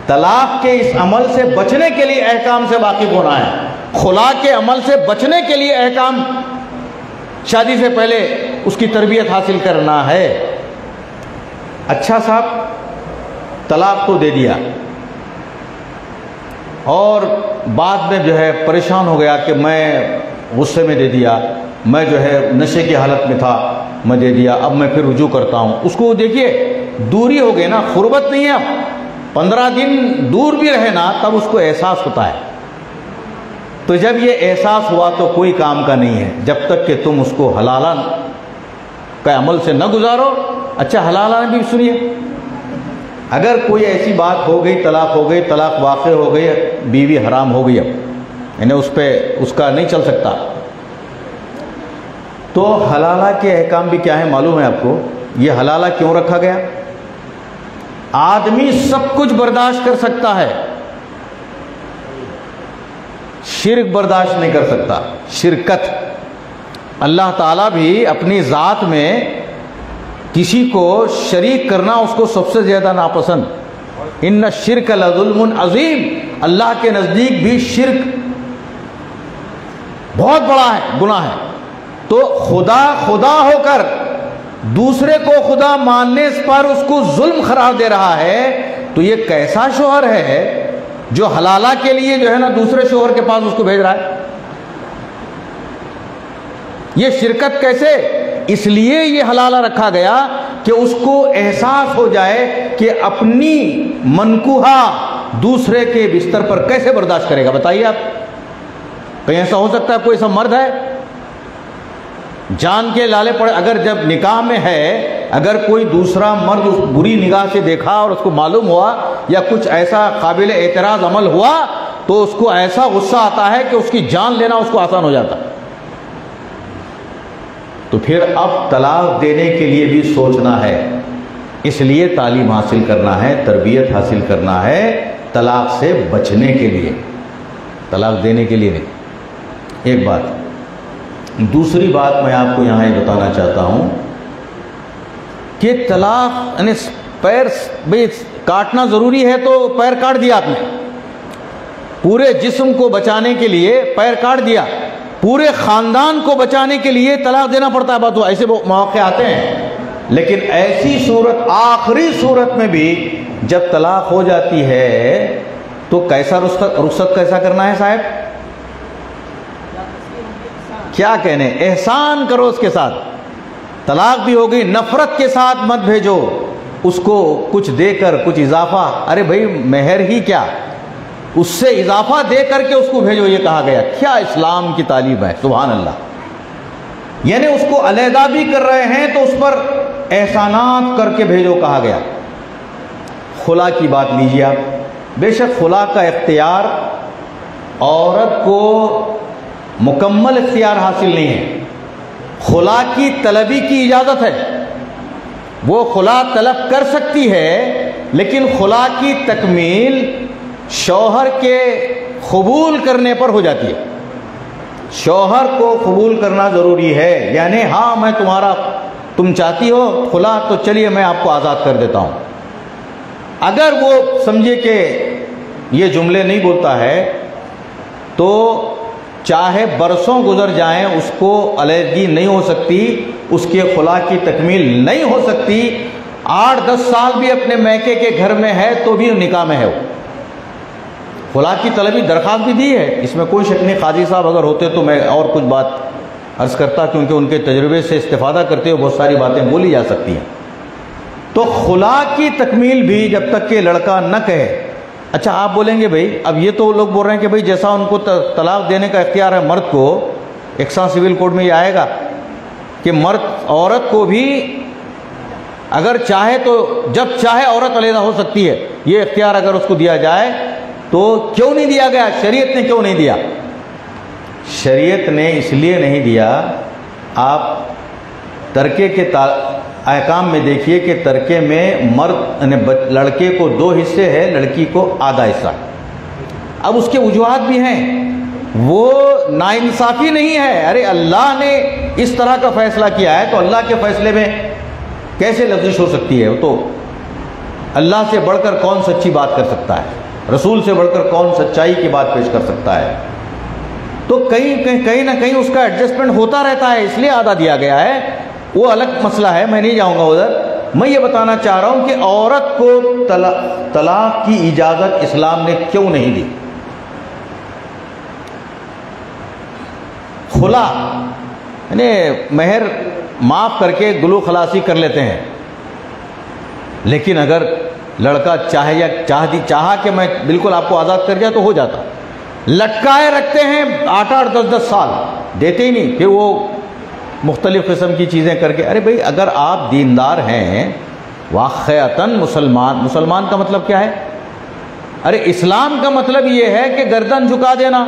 طلاق کے اس عمل سے بچنے کے لیے احکام سے واقف ہونا ہے، خلا کے عمل سے بچنے کے لیے احکام شادی سے پہلے اس کی تربیت حاصل کرنا ہے۔ اچھا صاحب طلاق تو دے دیا اور بعد میں جو ہے پریشان ہو گیا کہ میں غصے میں دے دیا، میں جو ہے نشے کی حالت میں تھا، میں دے دیا، اب میں پھر رجوع کرتا ہوں۔ اس کو دیکھیے دوری ہو گئی نا، غربت نہیں ہے، اب 15 دن دور بھی رہے نا تب اس کو احساس ہوتا ہے۔ تو جب یہ احساس ہوا تو کوئی کام کا نہیں ہے جب تک کہ تم اس کو حلالہ کا عمل سے نہ گزارو۔ اچھا حلالہ بھی سنیے، اگر کوئی ایسی بات ہو گئی، طلاق ہو گئی، طلاق واقع ہو گئی، بیوی حرام ہو گئی، اب یعنی اس پہ اس کا نہیں چل سکتا، تو حلالہ کے احکام بھی کیا ہے معلوم ہے آپ کو؟ یہ حلالہ کیوں رکھا گیا؟ آدمی سب کچھ برداشت کر سکتا ہے، شرک برداشت نہیں کر سکتا، شرکت۔ اللہ تعالیٰ بھی اپنی ذات میں کسی کو شریک کرنا اس کو سب سے زیادہ ناپسند۔ ان الشرک لظلم عظیم، اللہ کے نزدیک بھی شرک بہت بڑا ہے، گناہ ہے۔ تو خدا ہو کر دوسرے کو خدا ماننے پر اس کو ظلم قرار دے رہا ہے، تو یہ کیسا شوہر ہے جو حلالہ کے لیے جو ہے نا دوسرے شوہر کے پاس اس کو بھیج رہا ہے. یہ شرکت کیسے؟ اس لیے یہ حلالہ رکھا گیا کہ اس کو احساس ہو جائے کہ اپنی منکوحہ دوسرے کے بستر پر کیسے برداشت کرے گا. بتائیے آپ، کہیں ایسا ہو سکتا ہے کوئی ایسا مرد ہے جان کے لالے پڑے؟ اگر جب نکاح میں ہے، اگر کوئی دوسرا مرد اس بری نگاہ سے دیکھا اور اس کو معلوم ہوا یا کچھ ایسا قابل اعتراض عمل ہوا تو اس کو ایسا غصہ آتا ہے کہ اس کی جان لینا اس کو آسان ہو جاتا ہے. تو پھر اب طلاق دینے کے لیے بھی سوچنا ہے. اس لیے تعلیم حاصل کرنا ہے، تربیت حاصل کرنا ہے، طلاق سے بچنے کے لیے، طلاق دینے کے لیے نہیں. ایک بات. دوسری بات میں آپ کو یہاں یہ بتانا چاہتا ہوں کہ طلاق یعنی پیر بھئی کاٹنا ضروری ہے تو پیر کاٹ دیا آپ نے، پورے جسم کو بچانے کے لیے پیر کاٹ دیا، پورے خاندان کو بچانے کے لیے طلاق دینا پڑتا ہے. بات تو ایسے مواقع آتے ہیں، لیکن ایسی صورت، آخری صورت میں بھی جب طلاق ہو جاتی ہے تو کیسا رخصت کیسا کرنا ہے صاحب؟ کیا کہنے؟ احسان کرو اس کے ساتھ. طلاق بھی ہوگی، نفرت کے ساتھ مت بھیجو اس کو، کچھ دے کر کچھ اضافہ. ارے بھائی مہر ہی کیا، اس سے اضافہ دے کر کے اس کو بھیجو. یہ کہا گیا. کیا اسلام کی تعلیم ہے، سبحان اللہ. یعنی اس کو علیحدہ بھی کر رہے ہیں تو اس پر احسانات کر کے بھیجو کہا گیا. خلا کی بات لیجیے آپ. بے شک خلا کا اختیار عورت کو مکمل اختیار حاصل نہیں ہے. خلا کی طلبی کی اجازت ہے، وہ خلا طلب کر سکتی ہے، لیکن خلا کی تکمیل شوہر کے قبول کرنے پر ہو جاتی ہے. شوہر کو قبول کرنا ضروری ہے. یعنی ہاں میں تم چاہتی ہو خلا تو چلیے میں آپ کو آزاد کر دیتا ہوں. اگر وہ سمجھے کہ یہ جملے نہیں بولتا ہے تو چاہے برسوں گزر جائیں اس کو علیحدگی نہیں ہو سکتی، اس کے خلا کی تکمیل نہیں ہو سکتی. 8-10 سال بھی اپنے میکے کے گھر میں ہے تو بھی نکاح میں ہے. وہ خلا کی طلبی درخواست بھی دی ہے، اس میں کوئی شک نہیں. قاضی صاحب اگر ہوتے تو میں اور کچھ بات عرض کرتا، کیونکہ ان کے تجربے سے استفادہ کرتے ہوئے بہت ساری باتیں بولی جا سکتی ہیں. تو خلا کی تکمیل بھی جب تک کہ لڑکا نہ کہے. اچھا آپ بولیں گے بھائی اب یہ تو لوگ بول رہے ہیں کہ بھائی جیسا ان کو طلاق دینے کا اختیار ہے مرد کو، یکساں سول کوڈ میں یہ آئے گا کہ مرد عورت کو بھی اگر چاہے تو جب چاہے عورت علیحدہ ہو سکتی ہے. یہ اختیار اگر اس کو دیا جائے تو کیوں نہیں دیا گیا؟ شریعت نے کیوں نہیں دیا؟ شریعت نے اس لیے نہیں دیا. آپ ترکے کے احکام میں دیکھیے کہ ترکے میں مرد لڑکے کو 2 حصے ہے، لڑکی کو آدھا حصہ. اب اس کے وجوہات بھی ہیں، وہ ناانصافی نہیں ہے. ارے اللہ نے اس طرح کا فیصلہ کیا ہے تو اللہ کے فیصلے میں کیسے لغزش ہو سکتی ہے؟ تو اللہ سے بڑھ کر کون سچی بات کر سکتا ہے؟ رسول سے بڑھ کر کون سچائی کی بات پیش کر سکتا ہے؟ تو کہیں نہ کہیں اس کا ایڈجسٹمنٹ ہوتا رہتا ہے، اس لیے آدھا دیا گیا ہے. وہ الگ مسئلہ ہے، میں نہیں جاؤں گا ادھر. میں یہ بتانا چاہ رہا ہوں کہ عورت کو طلاق کی اجازت اسلام نے کیوں نہیں دی. خلا یعنی مہر معاف کر کے گلو خلاصی کر لیتے ہیں، لیکن اگر لڑکا چاہے یا چاہا کہ میں بالکل آپ کو آزاد کر دیا تو ہو جاتا. لٹکائے رکھتے ہیں 8-8 10-10 سال، دیتے ہی نہیں. پھر وہ مختلف قسم کی چیزیں کر کے. ارے بھائی اگر آپ دیندار ہیں واقعتاً مسلمان کا مطلب کیا ہے؟ ارے اسلام کا مطلب یہ ہے کہ گردن جھکا دینا.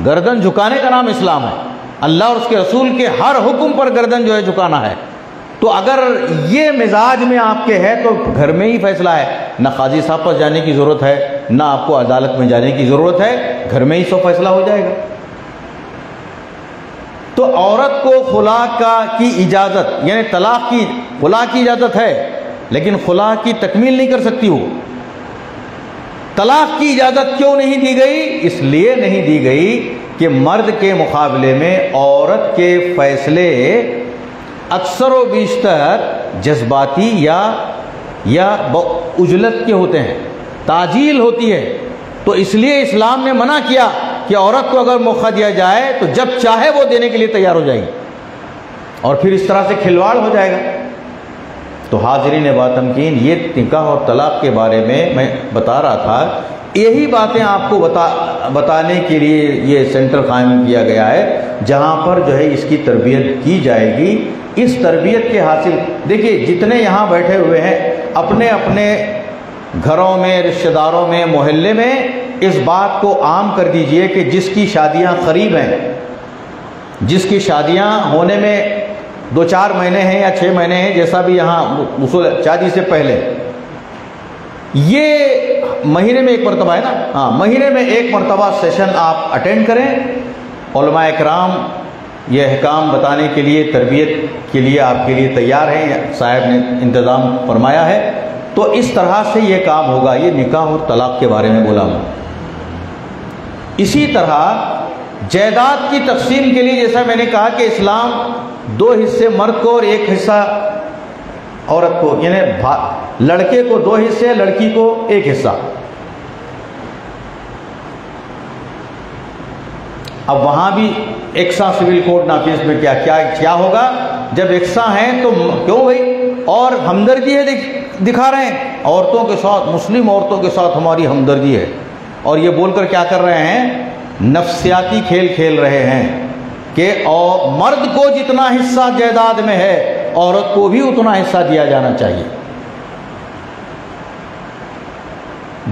گردن جھکانے کا نام اسلام ہے. اللہ اور اس کے رسول کے ہر حکم پر گردن جو ہے جھکانا ہے. تو اگر یہ مزاج میں آپ کے ہے تو گھر میں ہی فیصلہ ہے، نہ قاضی صاحب پر جانے کی ضرورت ہے، نہ آپ کو عدالت میں جانے کی ضرورت ہے، گھر میں ہی سب فیصلہ ہو جائے گا. تو عورت کو خلا کی اجازت یعنی طلاق کی خلا کی اجازت ہے، لیکن خلا کی تکمیل نہیں کر سکتی. وہ طلاق کی اجازت کیوں نہیں دی گئی؟ اس لیے نہیں دی گئی کہ مرد کے مقابلے میں عورت کے فیصلے اکثر و بیشتر جذباتی یا عجلت کے ہوتے ہیں. تعجیل ہوتی ہے. تو اس لیے اسلام نے منع کیا کہ عورت کو اگر موقع دیا جائے تو جب چاہے وہ دینے کے لیے تیار ہو جائے گی، اور پھر اس طرح سے کھلواڑ ہو جائے گا. تو حاضرین باتمکین، یہ نکاح اور طلاق کے بارے میں بتا رہا تھا. یہی باتیں آپ کو بتانے کے لیے یہ سینٹر قائم کیا گیا ہے، جہاں پر جو ہے اس کی تربیت کی جائے گی. اس تربیت کے حاصل دیکھیے جتنے یہاں بیٹھے ہوئے ہیں اپنے اپنے گھروں میں، رشتہ داروں میں، محلے میں اس بات کو عام کر دیجئے کہ جس کی شادیاں قریب ہیں، جس کی شادیاں ہونے میں 2-4 مہینے ہیں یا 6 مہینے ہیں، جیسا بھی یہاں اصول شادی سے پہلے، یہ مہینے میں ایک مرتبہ ہے نا، ہاں مہینے میں ایک مرتبہ سیشن آپ اٹینڈ کریں. علماء اکرام یہ احکام بتانے کے لیے، تربیت کے لیے آپ کے لیے تیار ہیں، صاحب نے انتظام فرمایا ہے. تو اس طرح سے یہ کام ہوگا. یہ نکاح اور طلاق کے بارے میں بولا ہوں. اسی طرح جائیداد کی تقسیم کے لیے جیسا میں نے کہا کہ اسلام 2 حصے مرد کو اور 1 حصہ عورت کو، یعنی لڑکے کو 2 حصے، لڑکی کو 1 حصہ. اب وہاں بھی یکساں سول کوڈ نافذ میں کیا ہوگا؟ جب یکساں ہیں تو کیوں بھائی، اور ہمدردی ہے دکھا رہے ہیں عورتوں کے ساتھ، مسلم عورتوں کے ساتھ ہماری ہمدردی ہے. اور یہ بول کر کیا کر رہے ہیں؟ نفسیاتی کھیل کھیل رہے ہیں کہ مرد کو جتنا حصہ جائیداد میں ہے عورت کو بھی اتنا حصہ دیا جانا چاہیے.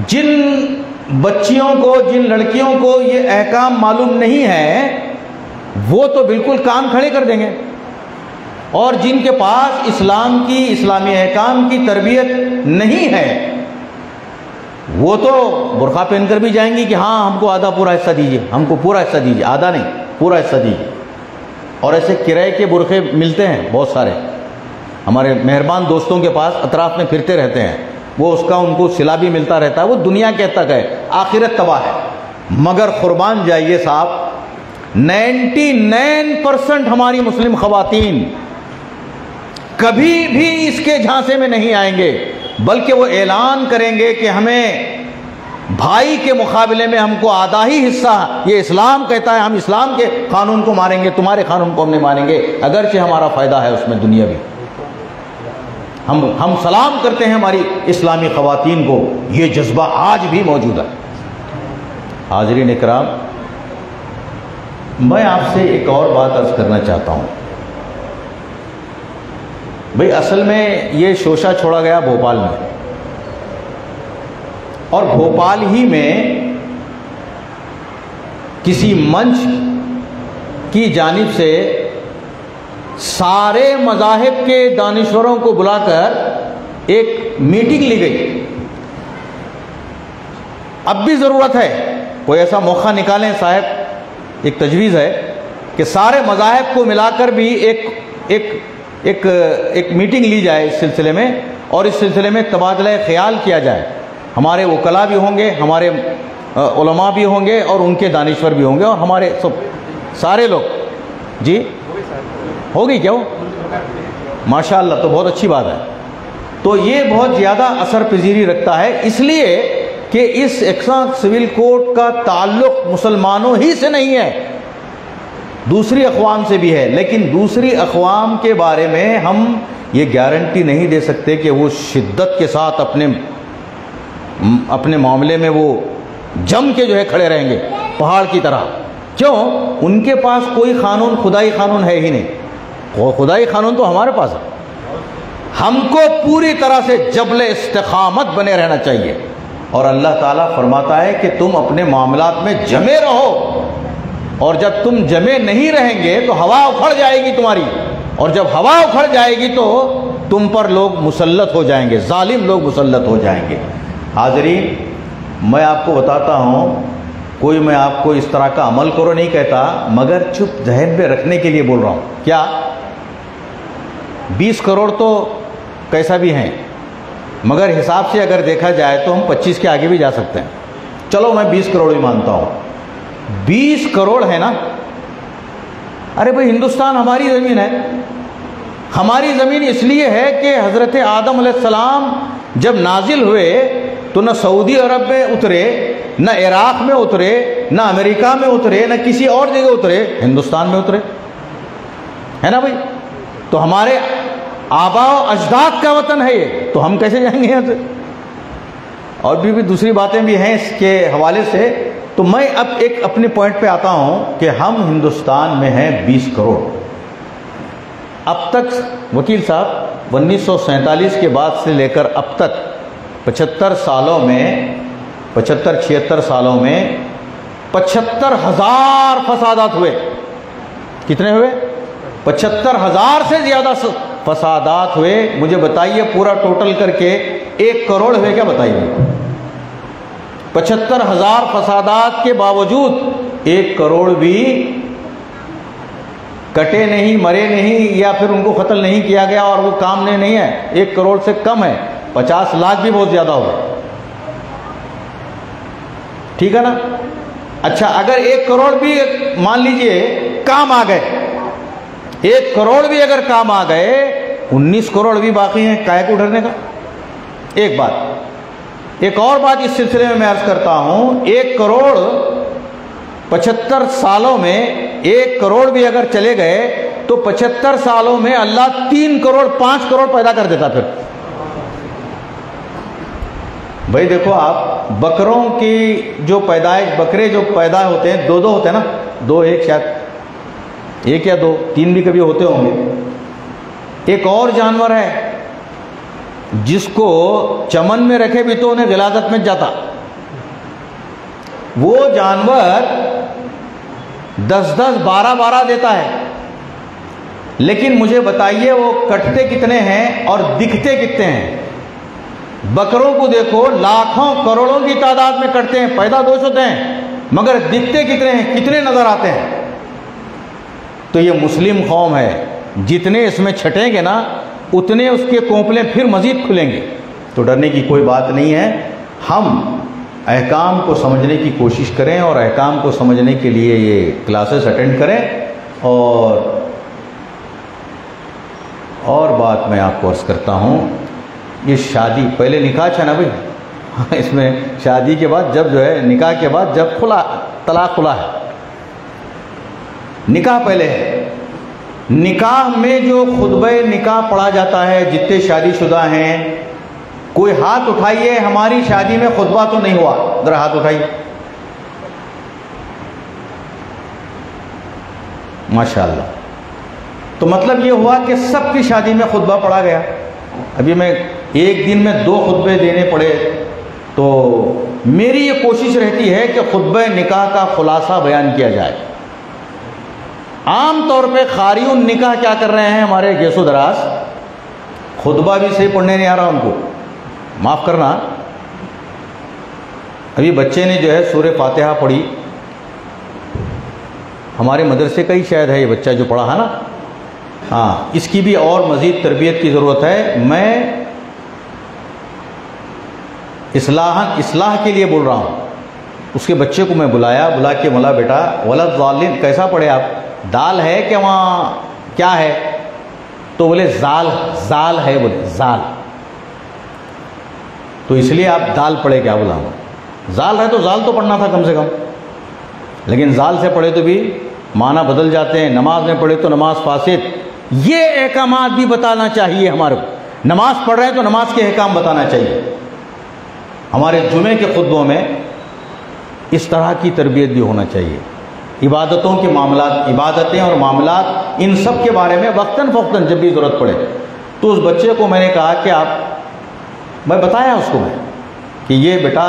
جن بچیوں کو، جن لڑکیوں کو یہ احکام معلوم نہیں ہے وہ تو بالکل کان کھڑے کر دیں گے، اور جن کے پاس اسلامی احکام کی تربیت نہیں ہے وہ تو برقع پہن کر بھی جائیں گی کہ ہاں ہم کو آدھا پورا حصہ دیجیے، ہم کو پورا حصہ دیجیے، آدھا نہیں پورا حصہ دیجیے. اور ایسے کرائے کے برقعے ملتے ہیں بہت سارے، ہمارے مہربان دوستوں کے پاس اطراف میں پھرتے رہتے ہیں، وہ اس کا ان کو صلہ بھی ملتا رہتا ہے. وہ دنیا کے تک ہے، آخرت تباہ ہے. مگر قربان جائیے صاحب، 99% ہماری مسلم خواتین کبھی بھی اس کے جھانسے میں نہیں آئیں گے، بلکہ وہ اعلان کریں گے کہ ہمیں بھائی کے مقابلے میں ہم کو آدھا ہی حصہ، یہ اسلام کہتا ہے ہم اسلام کے قانون کو مانیں گے، تمہارے قانون کو ہم نہیں مانیں گے، اگرچہ ہمارا فائدہ ہے اس میں دنیاوی. ہم سلام کرتے ہیں ہماری اسلامی خواتین کو. یہ جذبہ آج بھی موجود ہے. حاضرین اکرام، میں آپ سے ایک اور بات عرض کرنا چاہتا ہوں. بھئی اصل میں یہ شوشہ چھوڑا گیا بھوپال میں، اور بھوپال ہی میں کسی منچ کی جانب سے سارے مذاہب کے دانشوروں کو بلا کر ایک میٹنگ لی گئی. اب بھی ضرورت ہے کوئی ایسا موقع نکالیں صاحب، ایک تجویز ہے کہ سارے مذاہب کو ملا کر بھی ایک میٹنگ لی جائے اس سلسلے میں، اور اس سلسلے میں تبادلہ خیال کیا جائے. ہمارے وکلاء بھی ہوں گے، ہمارے علماء بھی ہوں گے، اور ان کے دانشور بھی ہوں گے، اور ہمارے سارے لوگ. جی ہوگی کیا؟ ماشاءاللہ، تو بہت اچھی بات ہے. تو یہ بہت زیادہ اثر پذیری رکھتا ہے، اس لیے کہ اس یکساں سول کوڈ کا تعلق مسلمانوں ہی سے نہیں ہے، دوسری اقوام سے بھی ہے. لیکن دوسری اقوام کے بارے میں ہم یہ گارنٹی نہیں دے سکتے کہ وہ شدت کے ساتھ اپنے معاملے میں وہ جم کے جو ہے کھڑے رہیں گے پہاڑ کی طرح. کیوں؟ ان کے پاس کوئی قانون، خدائی قانون ہے ہی نہیں. خدائی قانون تو ہمارے پاس ہے. ہم کو پوری طرح سے جبل استقامت بنے رہنا چاہیے. اور اللہ تعالیٰ فرماتا ہے کہ تم اپنے معاملات میں جمے رہو، اور جب تم جمے نہیں رہیں گے تو ہوا اکھڑ جائے گی تمہاری، اور جب ہوا اکھڑ جائے گی تو تم پر لوگ مسلط ہو جائیں گے، ظالم لوگ مسلط ہو جائیں گے. حاضرین، میں آپ کو بتاتا ہوں، کوئی میں آپ کو اس طرح کا عمل کرو نہیں کہتا، مگر چپ ذہن میں رکھنے کے لیے بول رہا ہوں. کیا 20 کروڑ تو کیسا بھی ہیں، مگر حساب سے اگر دیکھا جائے تو ہم 25 کے آگے بھی جا سکتے ہیں. چلو میں 20 کروڑ ہی مانتا ہوں. 20 کروڑ ہے نا. ارے بھائی ہندوستان ہماری زمین ہے. ہماری زمین اس لیے ہے کہ حضرت آدم علیہ السلام جب نازل ہوئے تو نہ سعودی عرب میں اترے، نہ عراق میں اترے، نہ امریکہ میں اترے، نہ کسی اور جگہ اترے، ہندوستان میں اترے، ہے نا بھائی؟ تو ہمارے آباء و اجداد کا وطن ہے یہ، تو ہم کیسے جائیں گے یہاں سے؟ اور بھی دوسری باتیں بھی ہیں اس کے حوالے سے. تو میں اب ایک اپنے پوائنٹ پہ آتا ہوں کہ ہم ہندوستان میں ہیں 20 کروڑ. اب تک وکیل صاحب 1947 کے بعد سے لے کر اب تک 75 سالوں میں 76 سالوں میں 75,000 فسادات ہوئے. کتنے ہوئے؟ 75,000 سے زیادہ فسادات ہوئے. مجھے بتائیے پورا ٹوٹل کر کے 1 کروڑ ہوئے کیا؟ بتائیے. 75,000 فسادات کے باوجود 1 کروڑ بھی کٹے نہیں، مرے نہیں، یا پھر ان کو قتل نہیں کیا گیا اور وہ کام نہیں ہے. 1 کروڑ سے کم ہے. 50 لاکھ بھی بہت زیادہ ہوگا. ٹھیک ہے نا؟ اچھا اگر 1 کروڑ بھی مان لیجئے کام آ گئے، 1 کروڑ بھی اگر کام آ گئے، 19 کروڑ بھی باقی ہیں کائے کو ڈرنے کا. ایک بات، ایک اور بات اس سلسلے میں عرض کرتا ہوں. 1 کروڑ 75 سالوں میں 1 کروڑ بھی اگر چلے گئے تو 75 سالوں میں اللہ 3 کروڑ 5 کروڑ پیدا کر دیتا. پھر بھائی دیکھو آپ، بکروں کی جو پیدائش، بکرے جو پیدا ہوتے ہیں 2 ہوتے ہیں نا، 2 1 شاید 1 یا 2 3 بھی کبھی ہوتے ہوں گے. ایک اور جانور ہے جس کو چمن میں رکھے بھی تو انہیں غلاظت میں جاتا. وہ جانور 10 12 دیتا ہے، لیکن مجھے بتائیے وہ کٹتے کتنے ہیں اور دکھتے کتنے ہیں؟ بکروں کو دیکھو، لاکھوں کروڑوں کی تعداد میں کٹتے ہیں، پیدا 2 ہوتے ہیں، مگر دکھتے کتنے ہیں؟ کتنے نظر آتے ہیں؟ تو یہ مسلم قوم ہے، جتنے اس میں چھٹیں گے نا اتنے اس کے کونپلیں پھر مزید کھلیں گے. تو ڈرنے کی کوئی بات نہیں ہے. ہم احکام کو سمجھنے کی کوشش کریں اور احکام کو سمجھنے کے لیے یہ کلاسز اٹینڈ کریں. اور بات میں آپ کو عرض کرتا ہوں، یہ شادی پہلے نکاح تھا نا بھائی، اس میں شادی کے بعد جب جو ہے نکاح کے بعد جب طلاق کھلا ہے، نکاح پہلے ہے. نکاح میں جو خطبہ نکاح پڑھا جاتا ہے، جتنے شادی شدہ ہیں کوئی ہاتھ اٹھائیے ہماری شادی میں خطبہ تو نہیں ہوا، ذرا ہاتھ اٹھائیے. ماشاءاللہ. تو مطلب یہ ہوا کہ سب کی شادی میں خطبہ پڑھا گیا. ابھی میں ایک دن میں 2 خطبے دینے پڑے، تو میری یہ کوشش رہتی ہے کہ خطبہ نکاح کا خلاصہ بیان کیا جائے. عام طور پہ قاریون نکاح کیا کر رہے ہیں ہمارے گیس و دراز، خطبہ بھی صحیح پڑھنے نہیں آ رہا ان کو، معاف کرنا. ابھی بچے نے جو ہے سورہ فاتحہ پڑھی، ہمارے مدرسے کا ہی شاید ہے یہ بچہ جو پڑھا ہے نا. ہاں، اس کی بھی اور مزید تربیت کی ضرورت ہے. میں اصلاح کے لیے بول رہا ہوں. اس کے بچے کو میں بلا کے مولا بیٹا ولد ضالین کیسا پڑھے آپ؟ دال ہے کہ وہاں کیا ہے؟ تو بولے زال ہے، بولے زال. تو اس لیے آپ دال پڑھے کیا؟ بولا زال ہے تو زال تو پڑھنا تھا کم سے کم، لیکن زال سے پڑھے تو بھی معنی بدل جاتے ہیں. نماز میں پڑھے تو نماز فاسد. یہ احکامات بھی بتانا چاہیے ہمارے کو. نماز پڑھ رہے ہیں تو نماز کے احکام بتانا چاہیے. ہمارے جمعے کے خطبوں میں اس طرح کی تربیت بھی ہونا چاہیے. عبادتوں کے معاملات، عبادتیں اور معاملات، ان سب کے بارے میں وقتاً فوقتاً جب بھی ضرورت پڑے. تو اس بچے کو میں نے کہا کہ میں بتایا اس کو میں کہ یہ بیٹا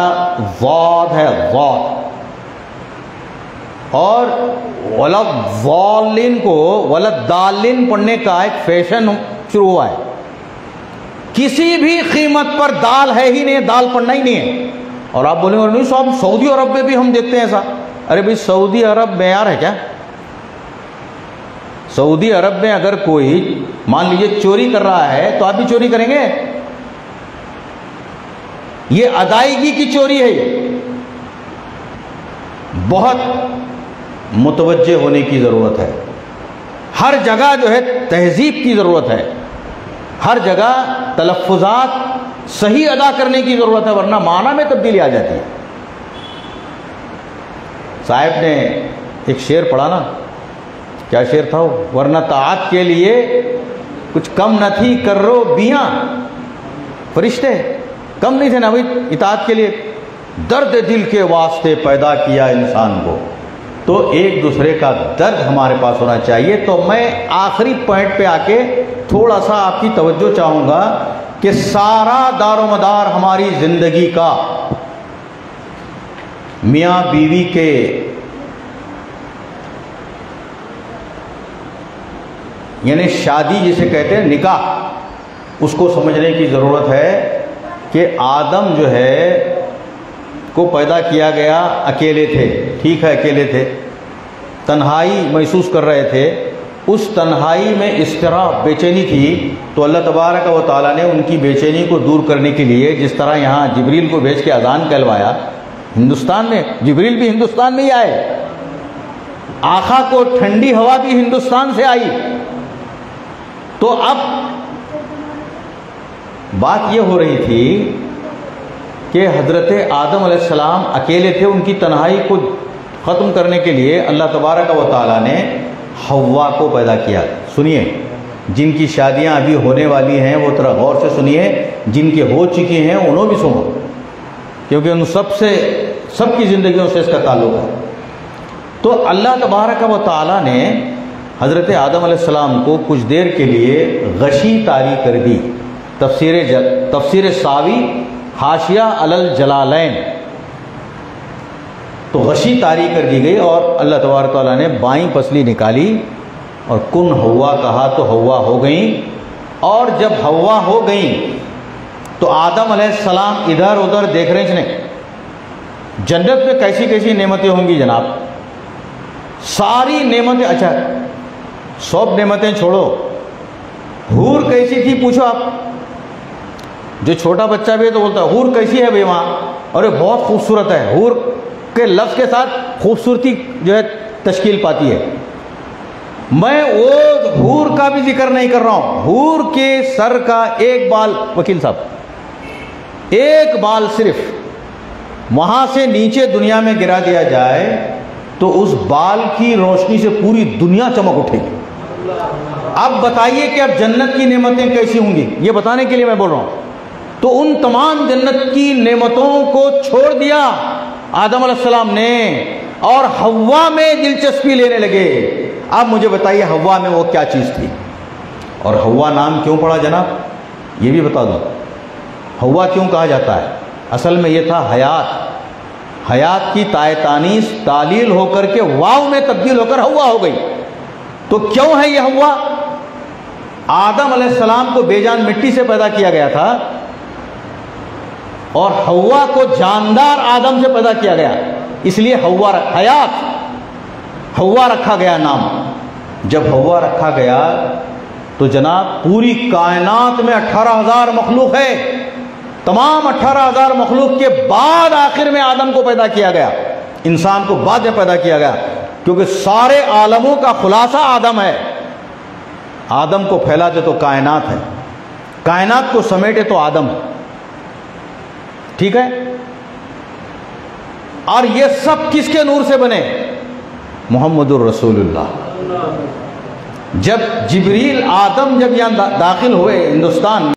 ضاد ہے، ضاد. اور ولد ضالین کو ولد دالین پڑھنے کا ایک فیشن شروع ہوا ہے. کسی بھی قیمت پر دال ہے ہی نہیں، دال پڑھنا ہی نہیں ہے. اور آپ بولیں گے نہیں صاحب سعودی عرب میں بھی ہم دیکھتے ہیں ایسا. ارے بھائی سعودی عرب معیار ہے کیا؟ سعودی عرب میں اگر کوئی مان لیجیے چوری کر رہا ہے تو آپ بھی چوری کریں گے؟ یہ ادائیگی کی چوری ہے. بہت متوجہ ہونے کی ضرورت ہے. ہر جگہ جو ہے تہذیب کی ضرورت ہے. ہر جگہ تلفظات صحیح ادا کرنے کی ضرورت ہے، ورنہ معنی میں تبدیلی آ جاتی ہے۔ صاحب نے ایک شعر پڑھا نا، کیا شعر تھا وہ؟ ورنہ طاعت کے لیے کچھ کم نہ تھی کرو بیاں، فرشتے کم نہیں تھے نا بھائی اطاعت کے لیے، درد دل کے واسطے پیدا کیا انسان کو، تو ایک دوسرے کا درد ہمارے پاس ہونا چاہیے۔ تو میں آخری پوائنٹ پہ آ کے تھوڑا سا آپ کی توجہ چاہوں گا کہ سارا دار و مدار ہماری زندگی کا میاں بیوی کے یعنی شادی جسے کہتے ہیں نکاح، اس کو سمجھنے کی ضرورت ہے کہ آدم جو ہے کو پیدا کیا گیا اکیلے تھے، ٹھیک ہے اکیلے تھے، تنہائی محسوس کر رہے تھے، اس تنہائی میں اضطراب بے چینی تھی، تو اللہ تبارک و تعالیٰ نے ان کی بے چینی کو دور کرنے کے لیے جس طرح یہاں جبریل کو بھیج کے اذان کہلوایا، ہندوستان میں جبریل بھی ہندوستان میں ہی آئے، آقا کو ٹھنڈی ہوا بھی ہندوستان سے آئی۔ تو اب بات یہ ہو رہی تھی کہ حضرت آدم علیہ السلام اکیلے تھے، ان کی تنہائی کو ختم کرنے کے لیے اللہ تبارک و تعالیٰ نے حوا کو پیدا کیا۔ سنیے، جن کی شادیاں ابھی ہونے والی ہیں وہ ذرا غور سے سنیے، جن کے ہو چکی ہیں انہوں بھی سنو، کیونکہ ان سب کی زندگیوں سے اس کا تعلق ہے۔ تو اللہ تبارک و تعالیٰ نے حضرت آدم علیہ السلام کو کچھ دیر کے لیے غشی طاری کر دی۔ تفسیر ساوی حاشیہ علی الجلالین، تو غشی طاری کر دی گئی اور اللہ تبارک تعالیٰ نے بائیں پسلی نکالی اور کن ہوا کہا تو ہوا ہو گئیں، اور جب ہوا ہو گئیں تو آدم علیہ السلام ادھر ادھر دیکھ رہے ہیں، جنت میں کیسی کیسی نعمتیں ہوں گی جناب، ساری نعمتیں، اچھا سب نعمتیں چھوڑو، حور کیسی تھی پوچھو آپ، جو چھوٹا بچہ بھی ہے تو بولتا ہے حور کیسی ہے بھائی وہاں، اور یہ بہت خوبصورت ہے، حور کے لفظ کے ساتھ خوبصورتی جو ہے تشکیل پاتی ہے۔ میں وہ حور کا بھی ذکر نہیں کر رہا ہوں، حور کے سر کا ایک بال، وکیل صاحب ایک بال صرف وہاں سے نیچے دنیا میں گرا دیا جائے تو اس بال کی روشنی سے پوری دنیا چمک اٹھے گی۔ اب بتائیے کہ اب جنت کی نعمتیں کیسی ہوں گی، یہ بتانے کے لیے میں بول رہا ہوں۔ تو ان تمام جنت کی نعمتوں کو چھوڑ دیا آدم علیہ السلام نے اور حوا میں دلچسپی لینے لگے۔ اب مجھے بتائیے حوا میں وہ کیا چیز تھی، اور حوا نام کیوں پڑا جناب، یہ بھی بتا دو، حوا کیوں کہا جاتا ہے؟ اصل میں یہ تھا حیات کی تائے تانیث تعلیل ہو کر کے واو میں تبدیل ہو کر حوا ہو گئی۔ تو کیوں ہے یہ حوا؟ آدم علیہ السلام کو بے جان مٹی سے پیدا کیا گیا تھا اور حوا کو جاندار آدم سے پیدا کیا گیا، اس لیے حوا رکھا گیا نام۔ جب حوا رکھا گیا تو جناب پوری کائنات میں 18,000 مخلوق ہے، تمام 18,000 مخلوق کے بعد آخر میں آدم کو پیدا کیا گیا، انسان کو بعد میں پیدا کیا گیا، کیونکہ سارے عالموں کا خلاصہ آدم ہے۔ آدم کو پھیلا دے تو کائنات ہے، کائنات کو سمیٹے تو آدم ہے، ٹھیک ہے؟ اور یہ سب کس کے نور سے بنے؟ محمد الرسول اللہ۔ جب جبریل آدم جب یہاں داخل ہوئے ہندوستان